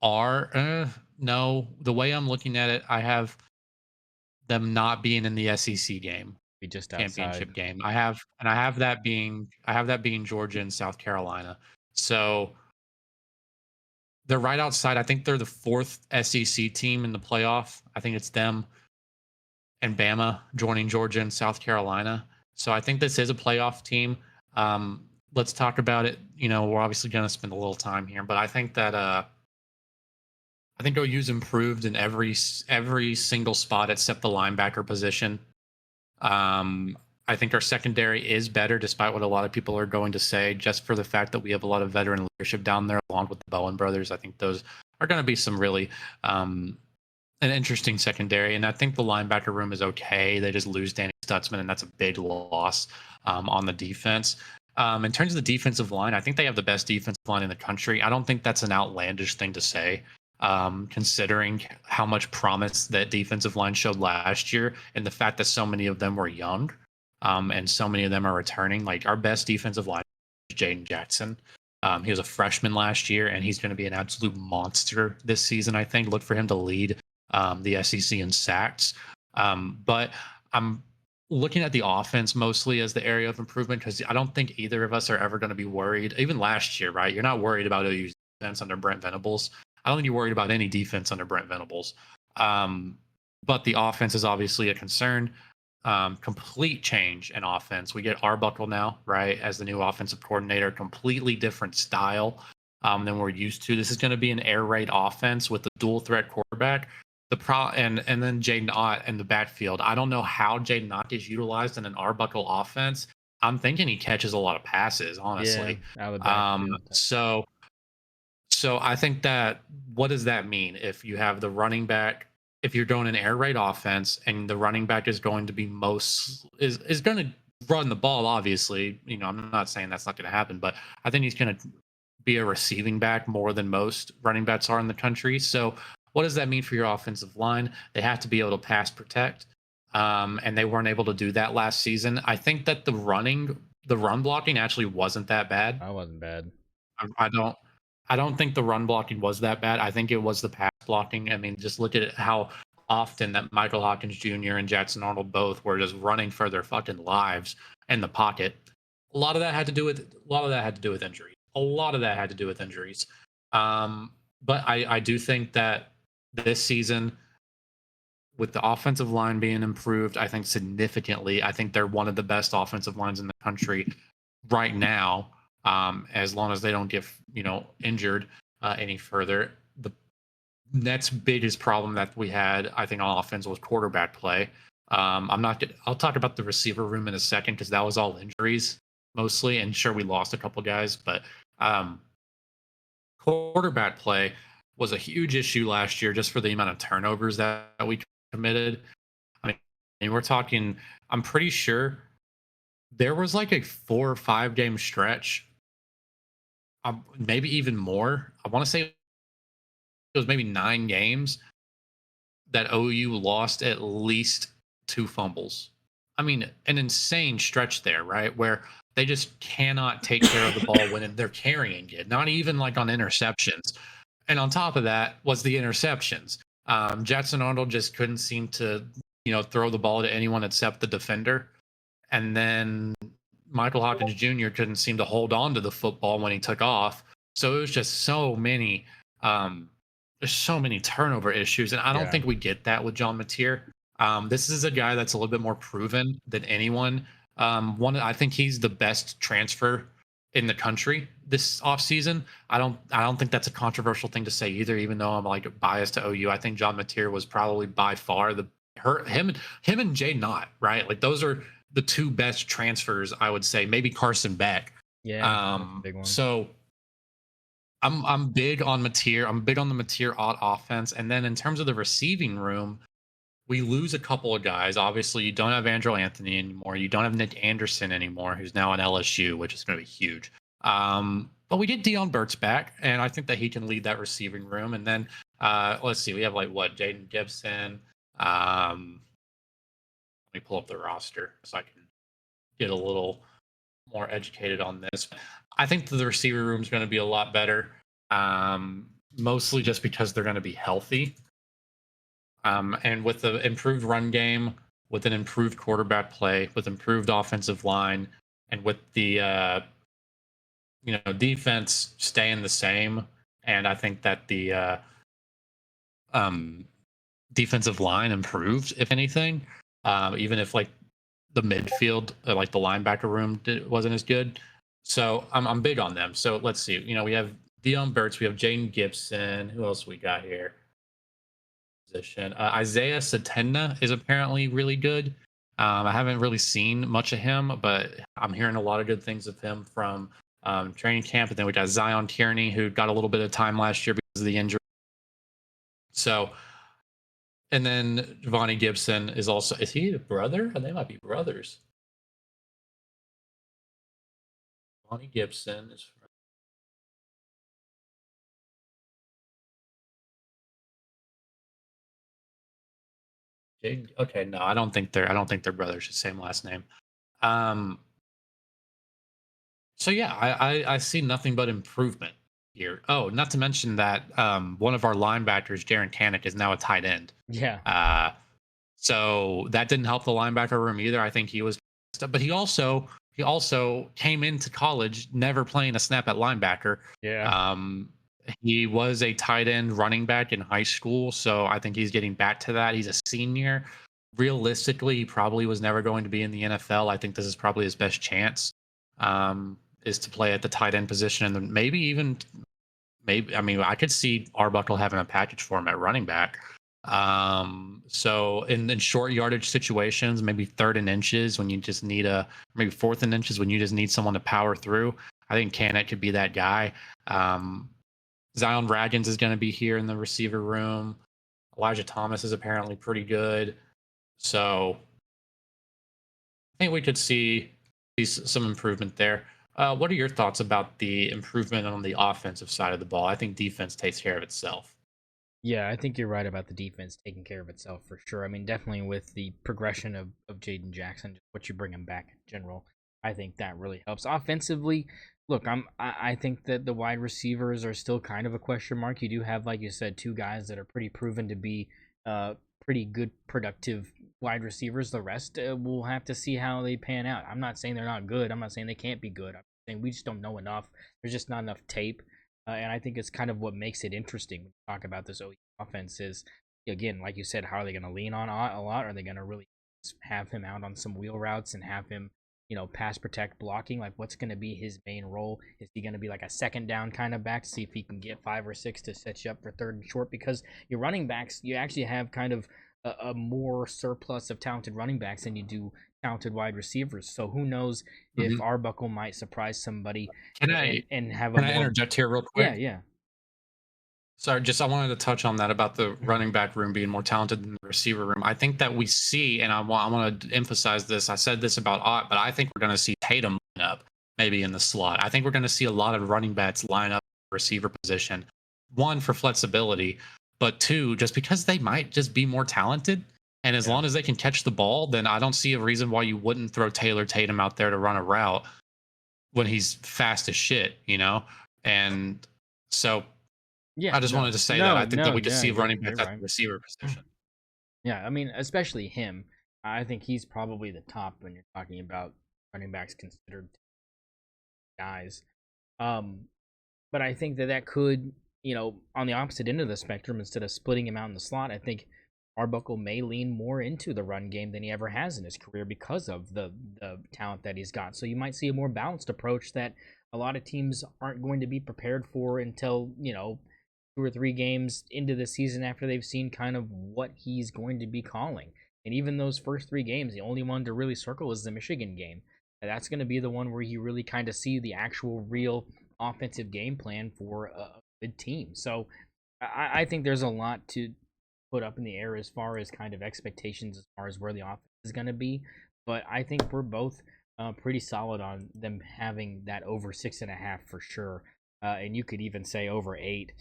[SPEAKER 2] are. No, the way I'm looking at it, I have them not being in the SEC game,
[SPEAKER 1] Be just outside.
[SPEAKER 2] championship game. I have that being Georgia and South Carolina. So they're right outside. I think they're the fourth SEC team in the playoff. I think it's them and Bama joining Georgia and South Carolina. So I think this is a playoff team. Let's talk about it. We're obviously going to spend a little time here, but I think that I think OU's improved in every single spot except the linebacker position. I think our secondary is better, despite what a lot of people are going to say, just for the fact that we have a lot of veteran leadership down there, along with the Bowen brothers. I think those are going to be some really an interesting secondary. And I think the linebacker room is okay. They just lose Danny Stutzman, and that's a big loss on the defense. In terms of the defensive line, I think they have the best defensive line in the country. I don't think that's an outlandish thing to say, considering how much promise that defensive line showed last year and the fact that so many of them were young, and so many of them are returning. Like, our best defensive line is Jaden Jackson. He was a freshman last year, and he's going to be an absolute monster this season. I think. Look for him to lead the SEC in sacks. But I'm looking at the offense mostly as the area of improvement because I don't think either of us are ever going to be worried. Even last year, right? You're not worried about OU's defense under Brent Venables. I don't think you're worried about any defense under Brent Venables. But the offense is obviously a concern. Complete change in offense. We get Arbuckle now, right, as the new offensive coordinator. Completely different style than we're used to. This is going to be an air raid offense with a dual threat quarterback. And then Jaden Ott in the backfield. I don't know how Jaden Ott is utilized in an Arbuckle offense. I'm thinking he catches a lot of passes,
[SPEAKER 1] Yeah,
[SPEAKER 2] honestly.
[SPEAKER 1] out of the
[SPEAKER 2] Um,
[SPEAKER 1] backfield.
[SPEAKER 2] so so I think that what does that mean if you have the running back, if you're doing an air raid offense and the running back is going to be is going to run the ball, obviously, I'm not saying that's not going to happen, but I think he's going to be a receiving back more than most running backs are in the country. So what does that mean for your offensive line? They have to be able to pass protect. And they weren't able to do that last season. I think that the run blocking actually wasn't that bad.
[SPEAKER 1] That wasn't bad.
[SPEAKER 2] I don't think the run blocking was that bad. I think it was the pass blocking. I mean, just look at how often that Michael Hawkins Jr. and Jackson Arnold both were just running for their fucking lives in the pocket. A lot of that had to do with injuries. A lot of that had to do with injuries. But I do think that this season, with the offensive line being improved, I think significantly, I think they're one of the best offensive lines in the country right now, as long as they don't get injured any further. The next biggest problem that we had, I think, on offense was quarterback play. I'm not. I'll talk about the receiver room in a second because that was all injuries mostly, and sure we lost a couple guys, but um, quarterback play was a huge issue last year just for the amount of turnovers that we committed. I mean, we're talking. I'm pretty sure there was like a 4 or 5 game stretch, maybe even more. I want to say it was maybe 9 games that OU lost at least 2 fumbles. I mean, an insane stretch there, right? Where they just cannot take care of the ball when they're carrying it, not even like on interceptions. And on top of that was the interceptions. Jackson Arnold just couldn't seem to, throw the ball to anyone except the defender. And then Michael Hawkins Jr. couldn't seem to hold on to the football when he took off. So it was just um, there's so many turnover issues, and I don't
[SPEAKER 1] Yeah.
[SPEAKER 2] think we get that with John Mateer. This is a guy that's a little bit more proven than anyone. I think he's the best transfer in the country this offseason. I don't think that's a controversial thing to say either, even though I'm like biased to OU. I think John Mateer was probably by far him and Jay Knott, right? Like those are the two best transfers, I would say. Maybe Carson Beck.
[SPEAKER 1] Yeah, that's a big one.
[SPEAKER 2] So I'm big on Mateer. I'm big on the Mateer offense. And then in terms of the receiving room, we lose a couple of guys. Obviously, you don't have Andrew Anthony anymore. You don't have Nick Anderson anymore, who's now in LSU, which is going to be huge. But we get Deion Burks back, and I think that he can lead that receiving room. And then let's see, we have like what, Jaden Gibson. Let me pull up the roster so I can get a little more educated on this. I think the receiver room is going to be a lot better, mostly just because they're going to be healthy. And with the improved run game, with an improved quarterback play, with improved offensive line, and with the defense staying the same, and I think that the um, defensive line improved, if anything, even if like the midfield, like the linebacker room, wasn't as good. So I'm big on them. So let's see. We have Deion Burks, we have Jaden Gibson. Who else we got here? Position. Isaiah Satenna is apparently really good. I haven't really seen much of him, but I'm hearing a lot of good things of him from training camp. And then we got Zion Tierney, who got a little bit of time last year because of the injury. So, and then Vonnie Gibson is he a brother? They might be brothers. Vonnie Gibson is okay. No, I don't think they're brothers. The same last name. Um, So yeah, I see nothing but improvement here. Oh, not to mention that one of our linebackers, Jaron Canick, is now a tight end.
[SPEAKER 1] Yeah,
[SPEAKER 2] Uh, so that didn't help the linebacker room either. I think he was, but he also came into college never playing a snap at linebacker.
[SPEAKER 1] yeah,
[SPEAKER 2] Um, he was a tight end running back in high school, so I think he's getting back to that. He's a senior. Realistically, he probably was never going to be in the NFL. I think this is probably his best chance. Is to play at the tight end position, and then maybe I mean I could see Arbuckle having a package for him at running back. So in short yardage situations, maybe third and inches when you just need maybe fourth and inches when you just need someone to power through. I think Canet could be that guy. Um, Zion Raggins is going to be here in the receiver room. Elijah Thomas is apparently pretty good. So I think we could see some improvement there. What are your thoughts about the improvement on the offensive side of the ball? I think defense takes care of itself.
[SPEAKER 1] yeah. I think you're right about the defense taking care of itself for sure. I mean, definitely with the progression of Jaden Jackson, just what you bring him back in general, I think that really helps. Offensively, look, I think that the wide receivers are still kind of a question mark. You do have, like you said, two guys that are pretty proven to be uh pretty good, productive wide receivers. The rest, we'll have to see how they pan out. I'm not saying they're not good. I'm not saying they can't be good. I'm saying we just don't know enough. There's just not enough tape. And I think it's kind of what makes it interesting when you talk about this OU offense is, again, like you said, how are they going to lean on a lot? Are they going to really have him out on some wheel routes and have him, pass protect blocking? Like, what's going to be his main role? Is he going to be like a second down kind of back to see if he can get 5 or 6 to set you up for third and short? Because your running backs, you actually have kind of a more surplus of talented running backs than you do talented wide receivers. So who knows if
[SPEAKER 2] Mhm.
[SPEAKER 1] Arbuckle might surprise somebody
[SPEAKER 2] Can
[SPEAKER 1] and
[SPEAKER 2] I
[SPEAKER 1] and have a
[SPEAKER 2] can I
[SPEAKER 1] more.
[SPEAKER 2] interject here real
[SPEAKER 1] Yeah,
[SPEAKER 2] quick?
[SPEAKER 1] yeah.
[SPEAKER 2] Sorry, just I wanted to touch on that about the
[SPEAKER 1] Mhm.
[SPEAKER 2] running back room being more talented than the receiver room. I think that we see, and I want to emphasize this. I said this about Ott, but I think we're going to see Tatum line up maybe in the slot. I think we're going to see a lot of running backs line up receiver position. One for flexibility, but two just because they might just be more talented. And as
[SPEAKER 1] Yeah.
[SPEAKER 2] long as they can catch the ball, then I don't see a reason why you wouldn't throw Taylor Tatum out there to run a route when he's fast as shit, you know? And so
[SPEAKER 1] Yeah,
[SPEAKER 2] I just
[SPEAKER 1] no.
[SPEAKER 2] wanted to say that
[SPEAKER 1] No,
[SPEAKER 2] I think that
[SPEAKER 1] no,
[SPEAKER 2] we could
[SPEAKER 1] yeah,
[SPEAKER 2] see
[SPEAKER 1] you're
[SPEAKER 2] running
[SPEAKER 1] you're
[SPEAKER 2] backs at
[SPEAKER 1] right.
[SPEAKER 2] the receiver position.
[SPEAKER 1] Yeah, I mean, especially him. I think he's probably the top when you're talking about running backs considered guys. Um, but I think that that could, on the opposite end of the spectrum, instead of splitting him out in the slot, I think Arbuckle may lean more into the run game than he ever has in his career because of the talent that he's got. So you might see a more balanced approach that a lot of teams aren't going to be prepared for until, 2 or 3 games into the season after they've seen kind of what he's going to be calling. And even those first 3 games, the only one to really circle is the Michigan game. And that's going to be the one where you really kind of see the actual real offensive game plan for a good team. So I think there's a lot to put up in the air as far as kind of expectations as far as where the offense is going to be. But I think we're both pretty solid on them having that over 6.5 for sure. And you could even say over 8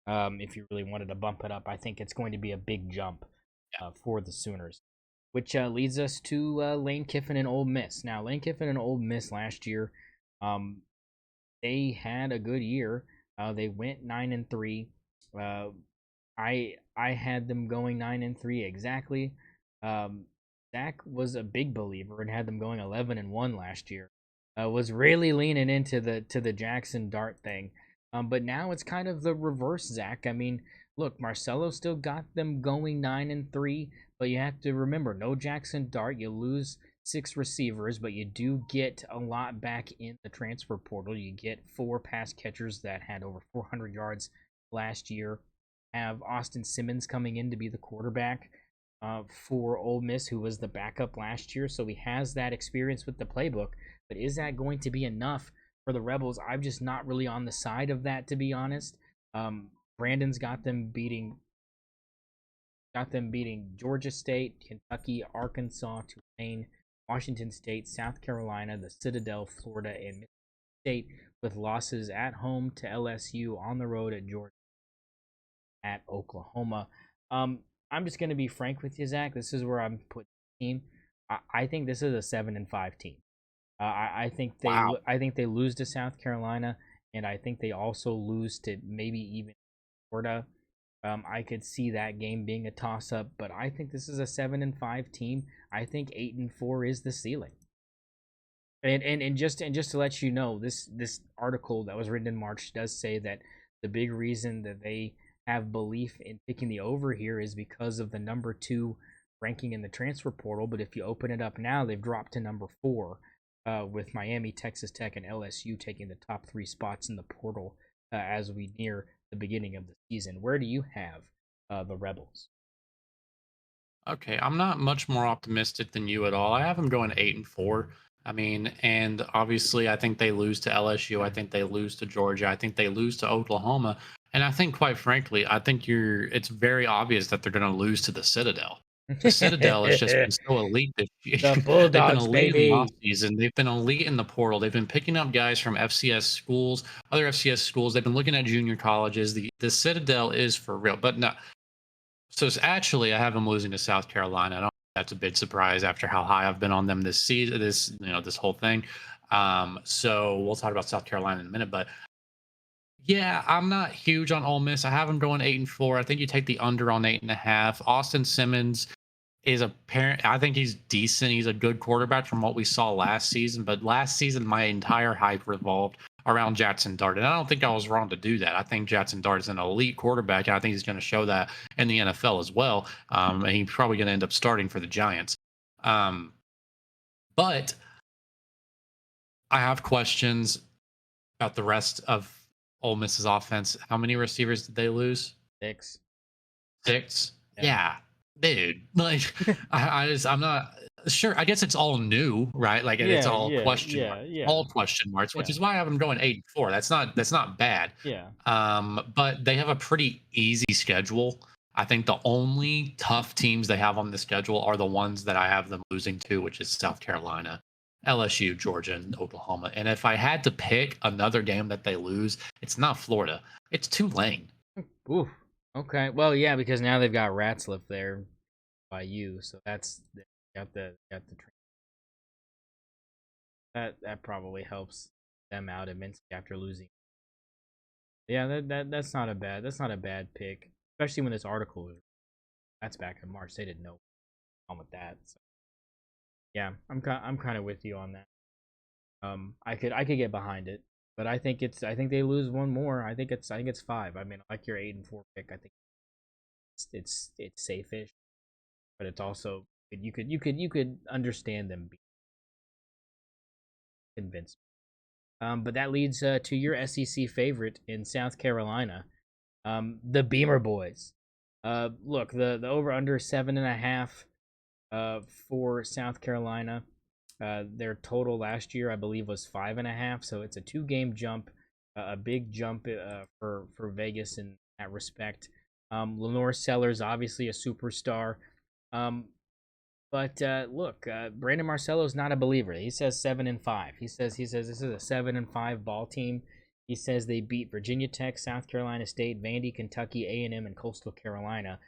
[SPEAKER 1] if you really wanted to bump it up. I think it's going to be a big jump for the Sooners. Which leads us to Lane Kiffin and Ole Miss. Now, Lane Kiffin and Ole Miss last year, um, they had a good year. They went 9-3. Uh, I had them going 9-3 exactly. Um, Zach was a big believer and had them going 11-1 last year. Was really leaning into the Jackson Dart thing. But now it's kind of the reverse, Zach. I mean, look, Marcelo still got them going 9-3, but you have to remember, no Jackson Dart. You lose 6 receivers, but you do get a lot back in the transfer portal. You get 4 pass catchers that had over 400 yards last year. Have Austin Simmons coming in to be the quarterback for Ole Miss, who was the backup last year. So he has that experience with the playbook. But is that going to be enough for the Rebels? I'm just not really on the side of that, to be honest. Brandon's got them beating Georgia State, Kentucky, Arkansas, Tulane, Washington State, South Carolina, the Citadel, Florida, and Mississippi State, with losses at home to LSU, on the road at Georgia, at Oklahoma. Um, I'm just going to be frank with you, Zach. This is where I'm putting the team. I think this is a 7-5 team.
[SPEAKER 2] Wow.
[SPEAKER 1] I think they lose to South Carolina, and I think they also lose to maybe even Florida. I could see that game being a toss up, but I think this is a 7-5 team. I think 8-4 is the ceiling. And just to let you know, this article that was written in March does say that the big reason that they have belief in picking the over here is because of the number 2 ranking in the transfer portal. But if you open it up now, they've dropped to number 4, with Miami, Texas Tech, and LSU taking the top 3 spots in the portal as we near the beginning of the season. Where do you have the Rebels?
[SPEAKER 2] Okay, I'm not much more optimistic than you at all. I have them going 8-4. I mean, and obviously, I think they lose to LSU. I think they lose to Georgia. I think they lose to Oklahoma. And I think, quite frankly, I think it's very obvious that they're going to lose to the Citadel. The Citadel has just been
[SPEAKER 1] The
[SPEAKER 2] so elite this year. They've been
[SPEAKER 1] Bulldogs,
[SPEAKER 2] elite in the
[SPEAKER 1] baby.
[SPEAKER 2] offseason. They've been elite in the portal. They've been picking up guys from FCS schools, other FCS schools. They've been looking at junior colleges. The Citadel is for real. But no, so it's actually I have them losing to South Carolina. I don't think that's a big surprise after how high I've been on them this season, this whole thing. So we'll talk about South Carolina in a minute, but yeah, I'm not huge on Ole Miss. I have them going 8-4. I think you take the under on 8.5. Austin Simmons is a parent. I think he's decent. He's a good quarterback from what we saw last season. But last season, my entire hype revolved around Jackson Dart. And I don't think I was wrong to do that. I think Jackson Dart is an elite quarterback. And I think he's going to show that in the NFL as well. And he's probably going to end up starting for the Giants. But I have questions about the rest of Ole Miss's offense. How many receivers did they lose?
[SPEAKER 1] 6.
[SPEAKER 2] 6?
[SPEAKER 1] Yeah.
[SPEAKER 2] Yeah, dude. Like, I'm not sure. I guess it's all new, right? Like, it's
[SPEAKER 1] Yeah,
[SPEAKER 2] all
[SPEAKER 1] yeah,
[SPEAKER 2] question marks,
[SPEAKER 1] yeah, yeah,
[SPEAKER 2] all question marks, which
[SPEAKER 1] yeah,
[SPEAKER 2] is why I have them going 8-4. That's not bad.
[SPEAKER 1] yeah.
[SPEAKER 2] But they have a pretty easy schedule. I think the only tough teams they have on the schedule are the ones that I have them losing to, which is South Carolina, LSU, Georgia, and Oklahoma. And if I had to pick another game that they lose, it's not Florida. It's Tulane.
[SPEAKER 1] Oof. Okay. Well, yeah, because now they've got Ratzliff there by you, so that's got the that probably helps them out immensely after losing. Yeah, that's not a bad pick, especially when this article that's back in March. They didn't know on with that. So yeah, I'm kind of with you on that. I could get behind it, but I think they lose one more. I think it's 5. I mean, I like your 8-4 pick. I think it's safe-ish, but it's also you could understand them being convinced. But that leads to your SEC favorite in South Carolina, the Beamer Boys. Look, the over under 7.5 for South Carolina. Their total last year, I believe, was 5.5. So it's a 2 game jump, a big jump for Vegas in that respect. Lenore Sellers, obviously a superstar. Um, but look, Brandon Marcello's not a believer. He says 7-5. He says this is a 7-5 ball team. He says they beat Virginia Tech, South Carolina State, Vandy, Kentucky, A&M, and Coastal Carolina.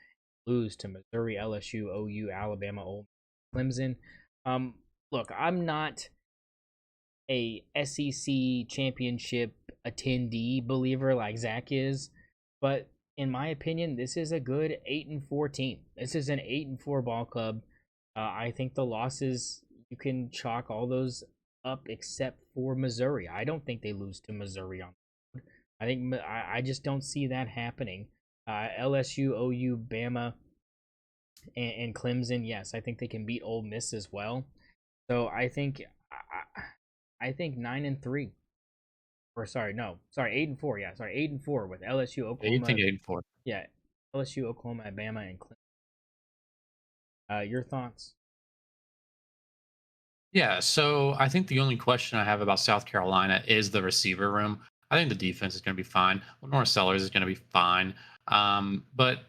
[SPEAKER 1] Lose to Missouri, LSU, OU, Alabama, Ole Miss, Clemson. Um, look, I'm not a SEC championship attendee believer like Zach is, but in my opinion, this is a good 8-4 team. This is an 8-4 ball club. I think the losses you can chalk all those up except for Missouri. I don't think they lose to Missouri on. I just don't see that happening. LSU, OU, Bama, and Clemson. Yes, I think they can beat Ole Miss as well. So I think 9-3. Or sorry, no, sorry, 8-4. Yeah, sorry, 8-4 with LSU,
[SPEAKER 2] Yeah, you
[SPEAKER 1] Oklahoma.
[SPEAKER 2] think 8-4?
[SPEAKER 1] Yeah, LSU, Oklahoma, Bama, and Clemson. Your thoughts?
[SPEAKER 2] Yeah, so I think the only question I have about South Carolina is the receiver room. I think the defense is going to be fine. Lenore Sellers is going to be fine. But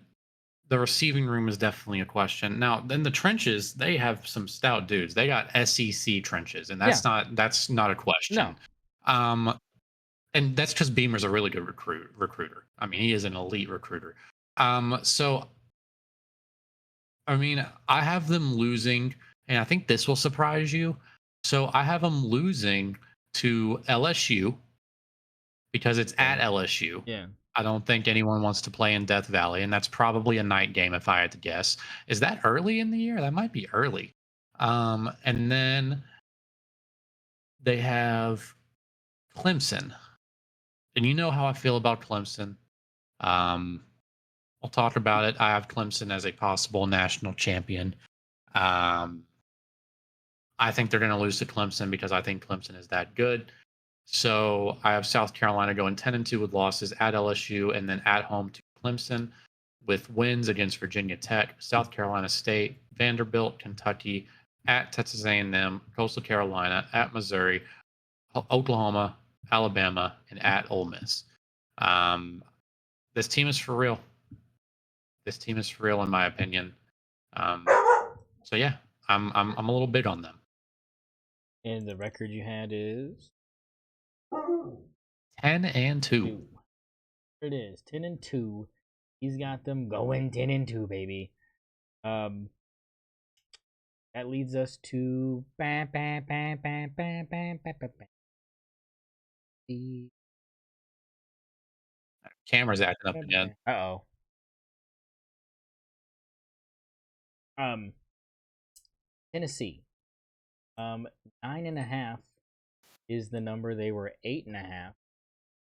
[SPEAKER 2] the receiving room is definitely a question. Now, then the trenches, they have some stout dudes. They got SEC trenches, and
[SPEAKER 1] Yeah,
[SPEAKER 2] that's not a
[SPEAKER 1] no,
[SPEAKER 2] question. Um, and that's because Beamer's a really good recruiter. I mean, he is an elite recruiter. So I mean, I have them losing, and I think this will surprise you. So I have them losing to LSU because it's at
[SPEAKER 1] Okay.
[SPEAKER 2] LSU.
[SPEAKER 1] Yeah.
[SPEAKER 2] I don't think anyone wants to play in Death Valley, and that's probably a night game if I had to guess. Is that early in the year? That might be early. And then they have Clemson, and you know how I feel about Clemson. Um, I'll talk about it. I have Clemson as a possible national champion. Um, I think they're going to lose to Clemson because I think Clemson is that good. So I have South Carolina going 10-2 with losses at LSU and then at home to Clemson with wins against Virginia Tech, South Carolina State, Vanderbilt, Kentucky, at Texas A&M, Coastal Carolina, at Missouri, Oklahoma, Alabama, and at Ole Miss. Um, this team is for real. This team is for real, in my opinion. Um, so yeah, I'm a little big on them.
[SPEAKER 1] And the record you had is
[SPEAKER 2] 10-2.
[SPEAKER 1] 2. There it is. 10-2. He's got them going 10-2, baby. Um, that leads us to the
[SPEAKER 2] Camera's acting up again.
[SPEAKER 1] uh-oh. Tennessee. 9.5 is the number. They were 8.5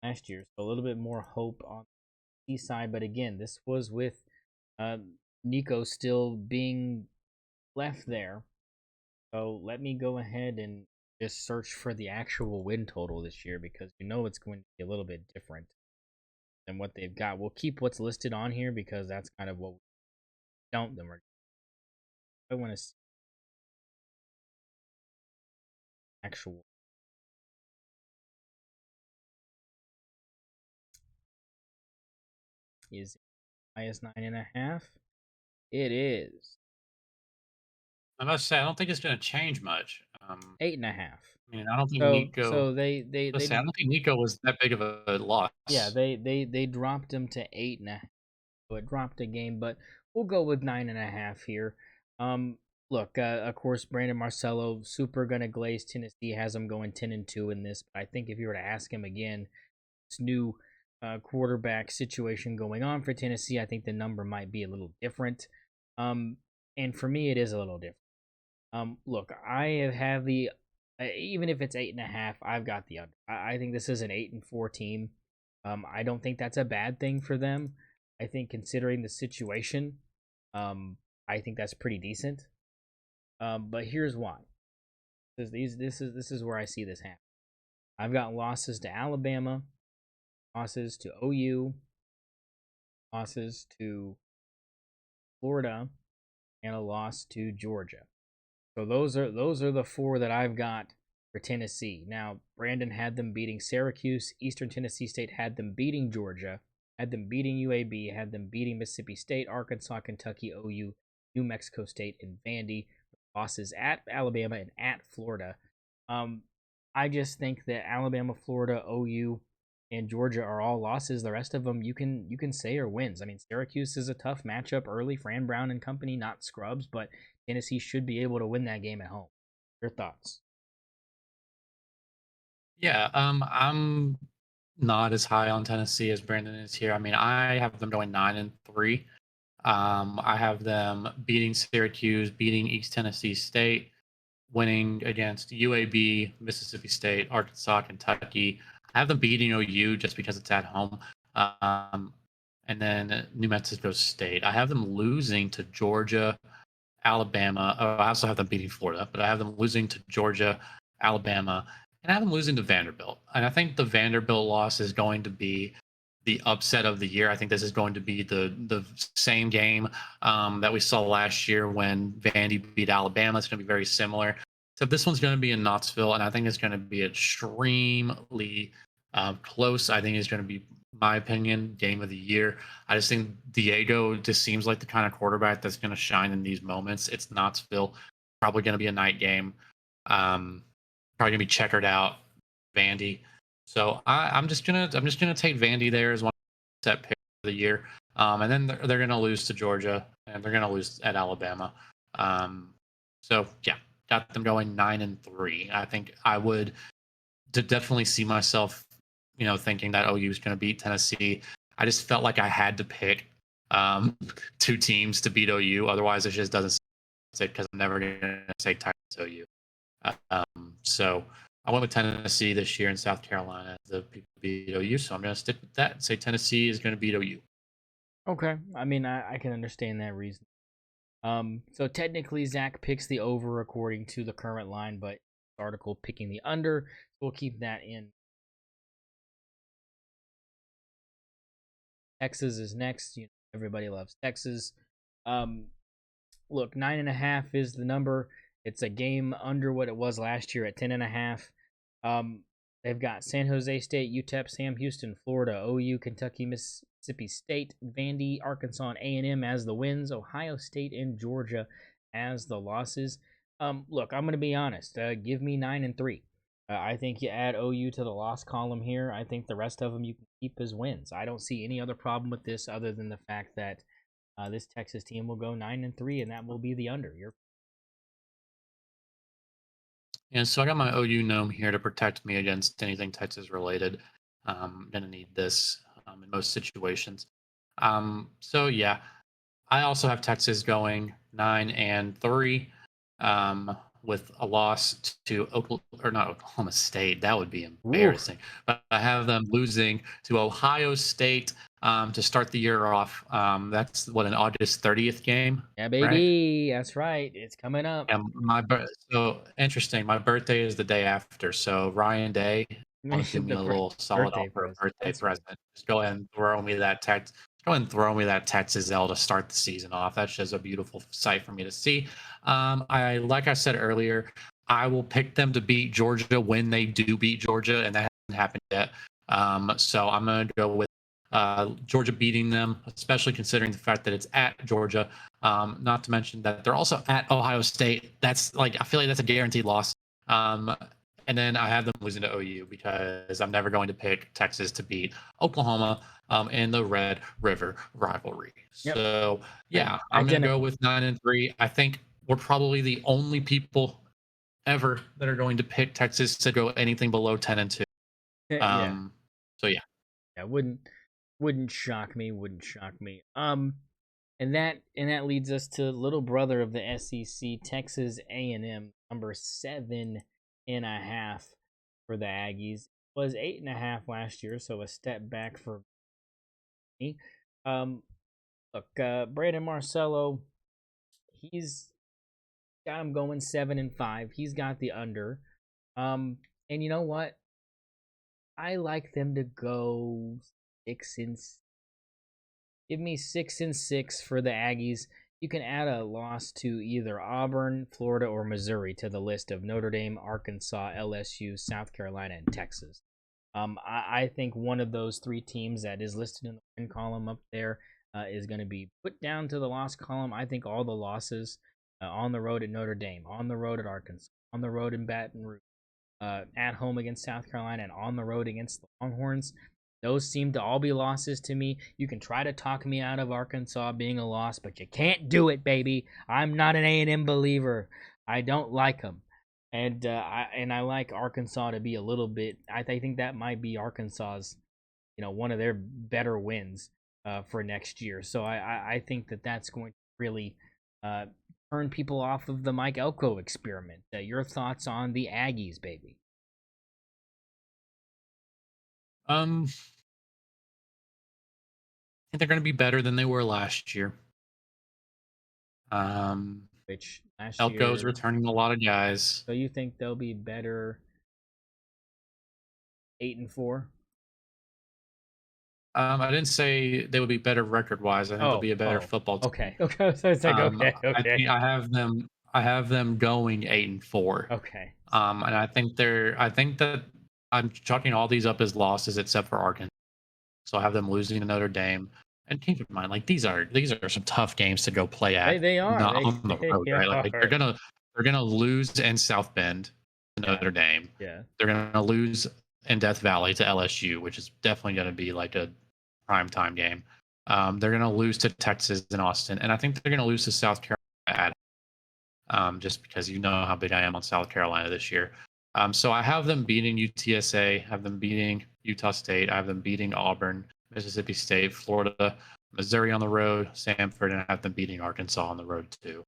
[SPEAKER 1] last year, so a little bit more hope on the east side. But again, this was with Nico still being left there. So let me go ahead and just search for the actual win total this year because you know it's going to be a little bit different than what they've got. We'll keep what's listed on here because that's kind of what we don't. Then I want to see actual. Is it minus 9.5? It is
[SPEAKER 2] I must say, I don't think it's going to change much.
[SPEAKER 1] 8.5.
[SPEAKER 2] I mean, I don't think Nico.
[SPEAKER 1] So
[SPEAKER 2] Let's say, I don't think Nico was that big of a
[SPEAKER 1] yeah,
[SPEAKER 2] loss.
[SPEAKER 1] they dropped him to 8.5. So it dropped a game, but we'll go with 9.5 here. Look, of course, Brandon Marcello super gonna glaze Tennessee, has him going 10-2 in this. But I think if you were to ask him again, this new quarterback situation going on for Tennessee, I think the number might be a little different. And for me, it is a little different. Look, I have the even if it's 8.5, I've got the under. I think this is an 8-4 team. I don't think that's a bad thing for them. I think considering the situation, I think that's pretty decent. But here's why. This is where I see this happen. I've got losses to Alabama, losses to OU, losses to Florida, and a loss to Georgia. So those are the four that I've got for Tennessee. Now, Brandon had them beating Syracuse, Eastern Tennessee State had them beating Georgia, had them beating UAB, had them beating Mississippi State, Arkansas, Kentucky, OU, New Mexico State, and Vandy. Losses at Alabama and at Florida. I just think that Alabama, Florida, OU, and Georgia are all losses. The rest of them you can say are wins. I mean, Syracuse is a tough matchup early. Fran Brown and company, not scrubs, but Tennessee should be able to win that game at home. Your thoughts?
[SPEAKER 2] Yeah, I'm not as high on Tennessee as Brandon is here. I mean, I have them going 9-3. I have them beating Syracuse, beating East Tennessee State, winning against UAB, Mississippi State, Arkansas, Kentucky. I have them beating OU just because it's at home. Um, and then New Mexico State. I have them losing to Georgia, Alabama. Oh, I also have them beating Florida, but I have them losing to Georgia, Alabama, and I have them losing to Vanderbilt. And I think the Vanderbilt loss is going to be the upset of the year. I think this is going to be the same game that we saw last year when Vandy beat Alabama. It's going to be very similar. So this one's going to be in Knoxville, and I think it's going to be extremely close. I think it's going to be, my opinion, game of the year. I just think Diego just seems like the kind of quarterback that's going to shine in these moments. It's Knoxville, probably going to be a night game. Probably going to be checkered out, Vandy. So I'm just gonna take Vandy there as one set pick of the year, and then they're gonna lose to Georgia and they're gonna lose at Alabama. So yeah, got them going 9-3. I think I would definitely see myself, thinking that OU is going to beat Tennessee. I just felt like I had to pick um, two teams to beat OU. Otherwise, it just doesn't say because I'm never going to say Titans OU. So I went with Tennessee this year in South Carolina. The people beat OU, so I'm going to stick with that and say Tennessee is going to beat OU.
[SPEAKER 1] Okay. I mean, I can understand that reason. So technically, Zach picks the over according to the current line, but article picking the under. So we'll keep that in. Texas is next. Everybody loves Texas. Um, Look, 9.5 is the number. It's a game under what it was last year at 10.5. They've got San Jose State, UTEP, Sam Houston, Florida, OU, Kentucky, Mississippi State, Vandy, Arkansas, and A&M as the wins. Ohio State and Georgia as the losses. Look, I'm gonna be honest. Give me 9-3. I think you add OU to the loss column here. I think the rest of them you can keep as wins. I don't see any other problem with this other than the fact that this Texas team will go 9-3, and that will be the under.
[SPEAKER 2] Yeah, so I got my OU gnome here to protect me against anything Texas related. I'm gonna need this in most situations. So yeah, I also have Texas going 9-3, with a loss to Oklahoma, or not Oklahoma State. That would be
[SPEAKER 1] Oof.
[SPEAKER 2] embarrassing. But I have them losing to Ohio State to start the year off. That's what, an August 30th game,
[SPEAKER 1] Yeah,
[SPEAKER 2] right?
[SPEAKER 1] baby. That's right. It's coming up.
[SPEAKER 2] And so interesting. My birthday is the day after. So Ryan Day, want to do me
[SPEAKER 1] The
[SPEAKER 2] a little solid
[SPEAKER 1] birthday
[SPEAKER 2] offer of
[SPEAKER 1] present.
[SPEAKER 2] birthday
[SPEAKER 1] That's right.
[SPEAKER 2] present. Just go ahead and throw me that text. Go ahead and throw me that Texas L to start the season off. That's just a beautiful sight for me to see. Like I said earlier, I will pick them to beat Georgia when they do beat Georgia, and that hasn't happened yet. So I'm gonna go with Georgia beating them, especially considering the fact that it's at Georgia. Not to mention that they're also at Ohio State. That's like, I feel like that's a guaranteed loss. And then I have them losing to OU because I'm never going to pick Texas to beat Oklahoma in the Red River rivalry.
[SPEAKER 1] Yep.
[SPEAKER 2] So yeah, I'm gonna go
[SPEAKER 1] Identical.
[SPEAKER 2] with 9-3. I think we're probably the only people ever that are going to pick Texas to go anything below 10-2.
[SPEAKER 1] Yeah.
[SPEAKER 2] So yeah.
[SPEAKER 1] Yeah. Wouldn't shock me. Wouldn't shock me. And that leads us to little brother of the SEC, Texas A&M, number 7.5 for the Aggies. Was 8.5 last year, so a step back for me. Um, Look, Brandon Marcello, he's got him going 7-5. He's got the under. Um, and you know what? I like them to go 6 and give me 6-6 for the Aggies. You can add a loss to either Auburn, Florida, or Missouri to the list of Notre Dame, Arkansas, LSU, South Carolina, and Texas. I think one of those three teams that is listed in the win column up there is going to be put down to the loss column. I think all the losses on the road at Notre Dame, on the road at Arkansas, on the road in Baton Rouge, at home against South Carolina, and on the road against the Longhorns, those seem to all be losses to me. You can try to talk me out of Arkansas being a loss, but you can't do it, baby. I'm not an A&M believer. I don't like them. And I like Arkansas to be a little bit. I think that might be Arkansas's, one of their better wins for next year. So I think that's going to really uh, turn people off of the Mike Elko experiment. Your thoughts on the Aggies, baby?
[SPEAKER 2] I think they're going to be better than they were last year.
[SPEAKER 1] Which last
[SPEAKER 2] Elko's
[SPEAKER 1] year,
[SPEAKER 2] returning a lot of guys.
[SPEAKER 1] so you think they'll be better 8-4?
[SPEAKER 2] I didn't say they would be better record wise. I think they'll
[SPEAKER 1] Oh,
[SPEAKER 2] be a better
[SPEAKER 1] oh,
[SPEAKER 2] football team.
[SPEAKER 1] okay, okay. So it's like
[SPEAKER 2] I think
[SPEAKER 1] okay,
[SPEAKER 2] I have them. I have them going 8-4.
[SPEAKER 1] okay.
[SPEAKER 2] And I think that I'm chalking all these up as losses except for Arkansas. So I have them losing to Notre Dame. And keep in mind, like these are some tough games to go play
[SPEAKER 1] They
[SPEAKER 2] at,
[SPEAKER 1] they are
[SPEAKER 2] not
[SPEAKER 1] they
[SPEAKER 2] on the road,
[SPEAKER 1] they
[SPEAKER 2] right? Like they're
[SPEAKER 1] are.
[SPEAKER 2] gonna lose in South Bend to
[SPEAKER 1] Yeah,
[SPEAKER 2] Notre Dame.
[SPEAKER 1] yeah.
[SPEAKER 2] They're gonna lose in Death Valley to LSU, which is definitely gonna be like a prime time game. They're gonna lose to Texas and Austin, and I think they're gonna lose to South Carolina. just because you know how big I am on South Carolina this year. So I have them beating UTSA, have them beating Utah State, I have them beating Auburn, Mississippi State, Florida, Missouri on the road, Samford, and I have them beating Arkansas on the road too.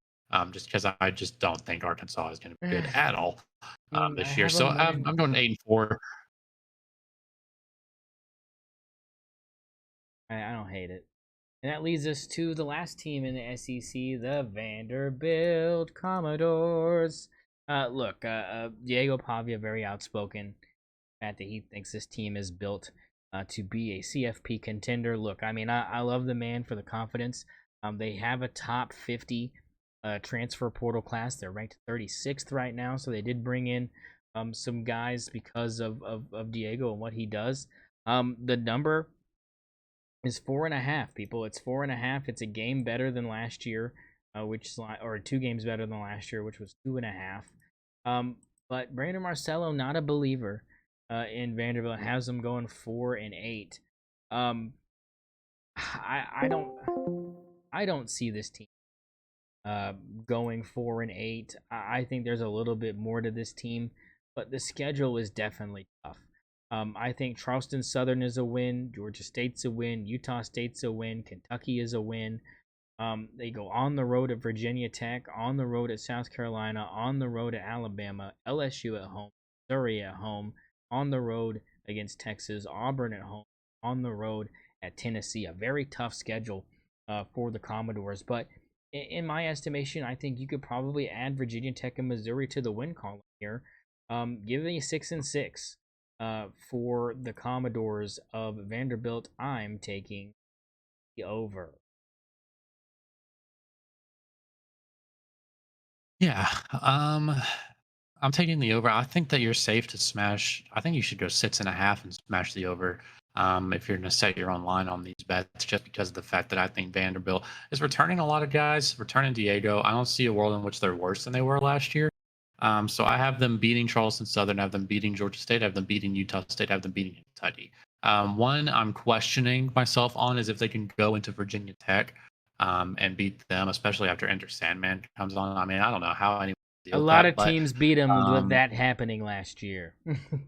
[SPEAKER 2] Just because I just don't think Arkansas is going to be good at
[SPEAKER 1] I
[SPEAKER 2] all
[SPEAKER 1] mean, I
[SPEAKER 2] this year.
[SPEAKER 1] have
[SPEAKER 2] So
[SPEAKER 1] them winning.
[SPEAKER 2] I'm going 8-4.
[SPEAKER 1] I don't hate it. And that leads us to the last team in the SEC, the Vanderbilt Commodores. Look, Diego Pavia, very outspoken, that he thinks this team is built to be a CFP contender. Look, I mean, I love the man for the confidence. They have a top 50 transfer portal class. They're ranked 36th right now, so they did bring in some guys because of Diego and what he does. The number is 4.5. People, it's 4.5. It's a game better than last year, or 2 games better than last year, which was 2.5. But Brandon Marcello, not a believer in Vanderbilt, has them going 4-8. Um, I don't see this team uh, going 4-8. I think there's a little bit more to this team, but the schedule is definitely tough. I think Charleston Southern is a win, Georgia State's a win, Utah State's a win, Kentucky is a win. They go on the road at Virginia Tech, on the road at South Carolina, on the road at Alabama, LSU at home, Missouri at home, on the road against Texas, Auburn at home, on the road at Tennessee. A very tough schedule for the Commodores, but in my estimation, I think you could probably add Virginia Tech and Missouri to the win column here. Give me 6-6 for the Commodores of Vanderbilt. I'm taking the over.
[SPEAKER 2] Yeah. I'm taking the over. I think that you're safe to smash. I think you should go 6.5 and smash the over. If you're going to set your own line on these bets, just because of the fact that I think Vanderbilt is returning a lot of guys, returning Diego. I don't see a world in which they're worse than they were last year. So I have them beating Charleston Southern, I have them beating Georgia State, I have them beating Utah State, I have them beating Kentucky. One I'm questioning myself on is if they can go into Virginia Tech and beat them, especially after Enter Sandman comes on. I mean, I don't know how anyone
[SPEAKER 1] A
[SPEAKER 2] deal with
[SPEAKER 1] lot
[SPEAKER 2] that,
[SPEAKER 1] of
[SPEAKER 2] but
[SPEAKER 1] teams beat them with
[SPEAKER 2] um,
[SPEAKER 1] that happening last year.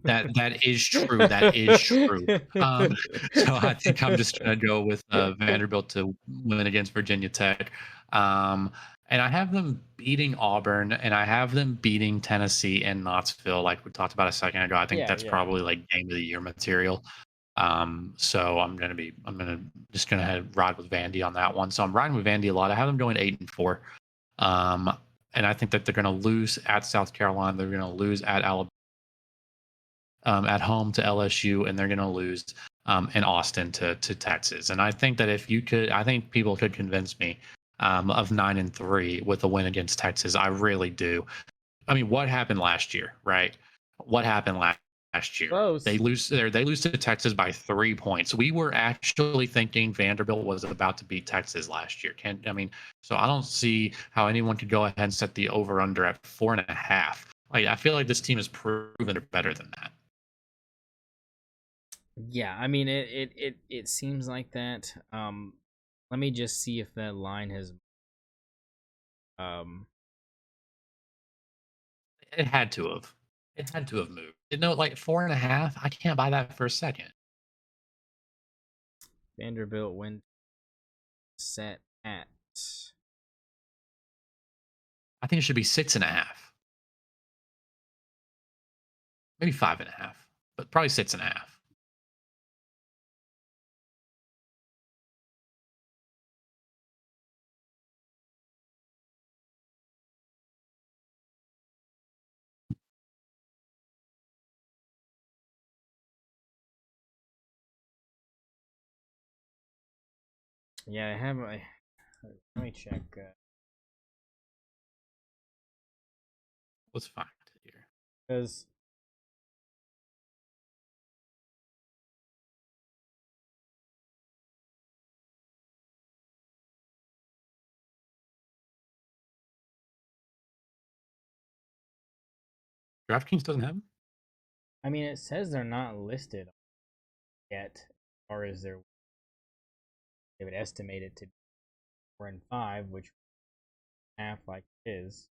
[SPEAKER 2] that is true. That is true. Um, so I think I'm just gonna go with Vanderbilt to win against Virginia Tech. Um, and I have them beating Auburn, and I have them beating Tennessee and Knoxville, like we talked about a second ago. I think
[SPEAKER 1] Yeah,
[SPEAKER 2] that's
[SPEAKER 1] yeah.
[SPEAKER 2] probably like game of the year material. So I'm gonna just gonna head ride with Vandy on that one. So I'm riding with Vandy a lot. I have them going 8-4. Um, and I think that they're gonna lose at South Carolina. They're gonna lose at Alabama, at home to LSU, and they're going to lose in Austin to Texas. And I think that if you could, I think people could convince me of 9-3 with a win against Texas. I really do. I mean, what happened last year, right? What happened last year? They
[SPEAKER 1] Close.
[SPEAKER 2] lose there. They lose to Texas by 3 points. We were actually thinking Vanderbilt was about to beat Texas last year. Can I mean? So I don't see how anyone could go ahead and set the over under at 4.5. Like I feel like this team has proven they're better than that.
[SPEAKER 1] Yeah, I mean it seems like that. Let me just see if that line has um
[SPEAKER 2] It had to have. It had to have moved. You know, like 4.5. I can't buy that for a second.
[SPEAKER 1] Vanderbilt win set at
[SPEAKER 2] I think it should be 6.5, maybe 5.5, but probably 6.5.
[SPEAKER 1] yeah, I have my let me check
[SPEAKER 2] Let's find it here.
[SPEAKER 1] because
[SPEAKER 2] DraftKings doesn't have them?
[SPEAKER 1] I mean it says they're not listed yet, or is there they would estimate it to be 4-5, which half like it is.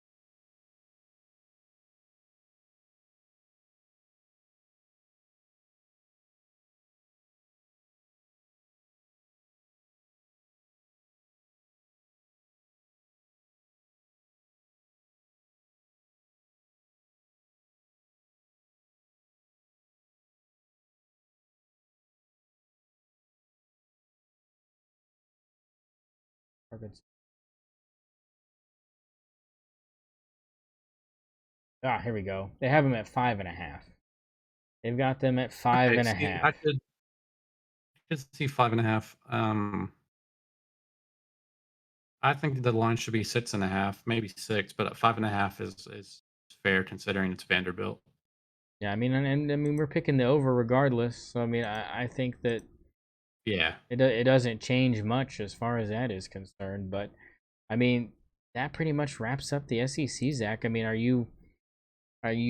[SPEAKER 1] Arkansas. Ah, here we go. They have them at 5.5. They've got them at five
[SPEAKER 2] Okay,
[SPEAKER 1] and a
[SPEAKER 2] see,
[SPEAKER 1] half.
[SPEAKER 2] could see 5.5. I think the line should be 6.5, maybe 6, but 5.5 is fair considering it's Vanderbilt.
[SPEAKER 1] Yeah, I mean, and I mean, we're picking the over regardless. So I mean, I think that
[SPEAKER 2] Yeah.
[SPEAKER 1] it doesn't change much as far as that is concerned. But I mean, that pretty much wraps up the SEC, Zach. I mean, are you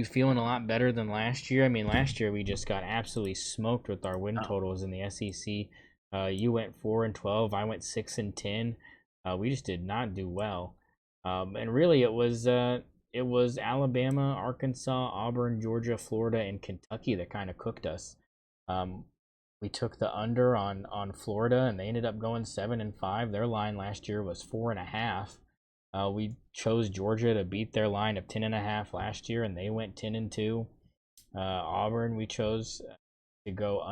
[SPEAKER 1] feeling a lot better than last year? I mean, last year we just got absolutely smoked with our win
[SPEAKER 2] Oh,
[SPEAKER 1] totals in the SEC. You went 4-12. I went 6-10. We just did not do well. And really, it was Alabama, Arkansas, Auburn, Georgia, Florida, and Kentucky that kind of cooked us. Um, we took the under on Florida, and they ended up going 7-5. Their line last year was 4.5. We chose Georgia to beat their line of 10.5 last year, and they went 10-2. Auburn, we chose to go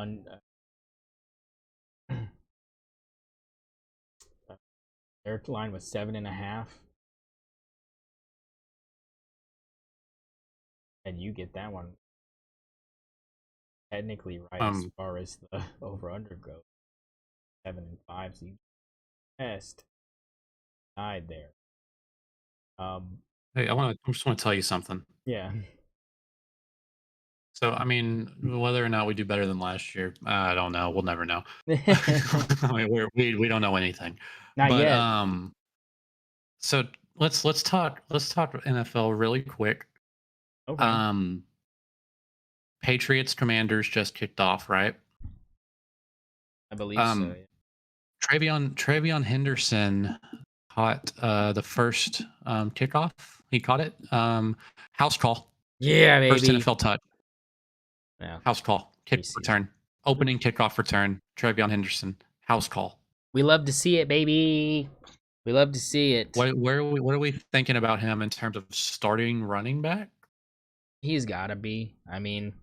[SPEAKER 1] their line was 7.5, and you get that one technically right as
[SPEAKER 2] um,
[SPEAKER 1] far as the over under goes. 7-5, so you best died there.
[SPEAKER 2] hey, I just want to tell you something.
[SPEAKER 1] Yeah.
[SPEAKER 2] So, I mean, whether or not we do better than last year, I don't know. We'll never know. I mean, we don't know anything.
[SPEAKER 1] Not
[SPEAKER 2] But
[SPEAKER 1] yet.
[SPEAKER 2] so let's talk NFL really quick.
[SPEAKER 1] Okay.
[SPEAKER 2] Um, Patriots Commanders just kicked off, right?
[SPEAKER 1] I believe so.
[SPEAKER 2] Um, Travion Henderson caught the first kickoff. He caught it. House call.
[SPEAKER 1] Yeah,
[SPEAKER 2] First
[SPEAKER 1] baby.
[SPEAKER 2] NFL touch.
[SPEAKER 1] Yeah,
[SPEAKER 2] House call. Kick
[SPEAKER 1] preseason.
[SPEAKER 2] return. Opening kickoff return. Travion Henderson. House call.
[SPEAKER 1] We love to see it, baby. We love to see it.
[SPEAKER 2] What are we thinking about him in terms of starting running back?
[SPEAKER 1] He's got to be. I mean,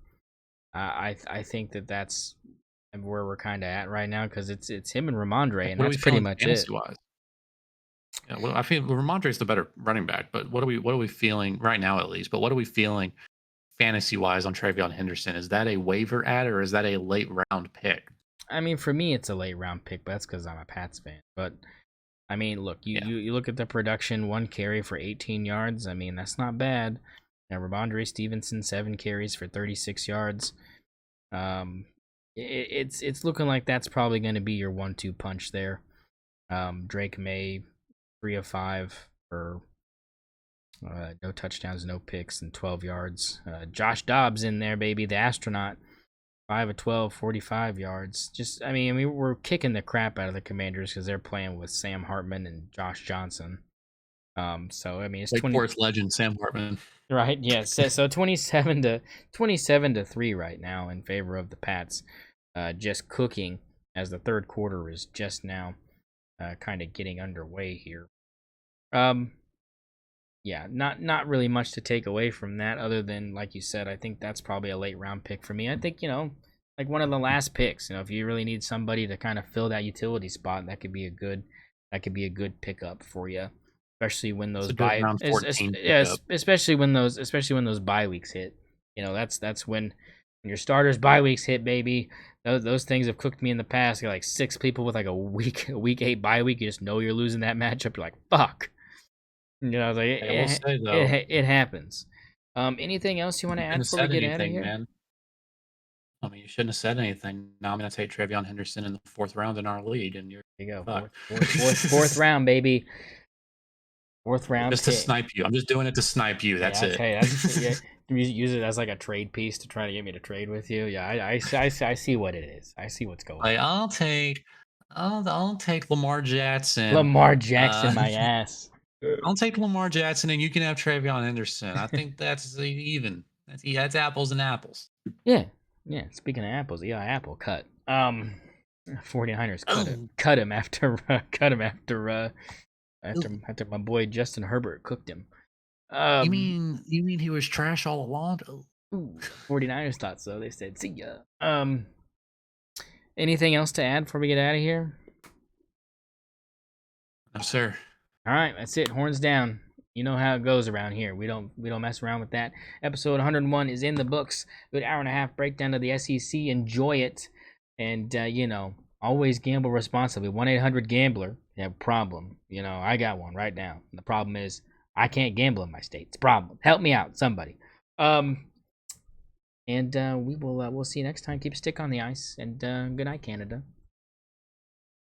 [SPEAKER 1] I think that's where we're kind of at right now because it's him and Ramondre,
[SPEAKER 2] Like,
[SPEAKER 1] and
[SPEAKER 2] what are
[SPEAKER 1] that's
[SPEAKER 2] we
[SPEAKER 1] pretty
[SPEAKER 2] feeling
[SPEAKER 1] much it.
[SPEAKER 2] fantasy wise? Yeah, well, I feel Ramondre's the better running back, but what are we feeling right now at least? But what are we feeling fantasy wise on Travion Henderson? Is that a waiver ad or is that a late round pick?
[SPEAKER 1] I mean, for me, it's a late round pick, but that's because I'm a Pats fan. But I mean, look,
[SPEAKER 2] Yeah.
[SPEAKER 1] you look at the production, 1 carry for 18 yards. I mean, that's not bad. And Ramondre Stevenson, 7 carries for 36 yards. Um, it's looking like that's probably going to be your 1-2 punch there. Drake May, 3 of 5 for no touchdowns, no picks, and 12 yards. Josh Dobbs in there, baby, the astronaut, 5 of 12, 45 yards. I mean, we're kicking the crap out of the Commanders because they're playing with Sam Hartman and Josh Johnson. So I mean, it's
[SPEAKER 2] Wake
[SPEAKER 1] 20,
[SPEAKER 2] Forest legend Sam Hartman.
[SPEAKER 1] right? Yeah, so 27-3 right now in favor of the Pats. Just cooking as the third quarter is just now kind of getting underway here. Yeah, not really much to take away from that other than like you said, I think that's probably a late round pick for me. I think, like one of the last picks, if you really need somebody to kind of fill that utility spot, that could be a good pickup for you. Especially when
[SPEAKER 2] It's
[SPEAKER 1] those
[SPEAKER 2] a good
[SPEAKER 1] bye
[SPEAKER 2] round 14
[SPEAKER 1] yes,
[SPEAKER 2] pickup.
[SPEAKER 1] especially when those bye weeks hit. That's when your starters bye weeks hit, baby. Those things have cooked me in the past. You got like 6 people with like a week 8 bye week. You just know you're losing that matchup. You're like, fuck. Like
[SPEAKER 2] Hey, I will say though,
[SPEAKER 1] it happens. Anything else you want to
[SPEAKER 2] you shouldn't
[SPEAKER 1] add
[SPEAKER 2] have
[SPEAKER 1] before we
[SPEAKER 2] said
[SPEAKER 1] get out of
[SPEAKER 2] anything,
[SPEAKER 1] here?
[SPEAKER 2] man. I mean, you shouldn't have said anything. Now I'm going to take Travion Henderson in the fourth round in our league, and you're
[SPEAKER 1] There you go,
[SPEAKER 2] fucked.
[SPEAKER 1] fourth round, baby. Fourth round
[SPEAKER 2] Just to
[SPEAKER 1] pick.
[SPEAKER 2] snipe you. I'm just doing it to snipe you. That's
[SPEAKER 1] Yeah,
[SPEAKER 2] it.
[SPEAKER 1] okay. That's yeah. Use it as like a trade piece to try to get me to trade with you. Yeah, I see what it is. I see what's going
[SPEAKER 2] Like,
[SPEAKER 1] on.
[SPEAKER 2] I'll take Lamar Jackson.
[SPEAKER 1] Lamar Jackson,
[SPEAKER 2] Uh,
[SPEAKER 1] my ass.
[SPEAKER 2] I'll take Lamar Jackson, and you can have Travion Henderson. I think that's even. That's apples and apples.
[SPEAKER 1] Yeah, yeah. Speaking of apples, yeah, apple cut. 49ers
[SPEAKER 2] Oh,
[SPEAKER 1] cut him after cut him
[SPEAKER 2] ooh.
[SPEAKER 1] after my boy Justin Herbert cooked him.
[SPEAKER 2] You mean he was trash all along? Oh.
[SPEAKER 1] Ooh, 49ers thought so. They said, see ya. Anything else to add before we get out of here?
[SPEAKER 2] No, sir.
[SPEAKER 1] All right, that's it. Horns down. You know how it goes around here. We don't mess around with that. Episode 101 is in the books. Good hour and a half breakdown of the SEC. Enjoy it, and always gamble responsibly. 1-800-GAMBLER. You have a problem. I got one right now. The problem is I can't gamble in my state. It's a problem. Help me out, somebody. And we'll see you next time. Keep a stick on the ice, and good night, Canada.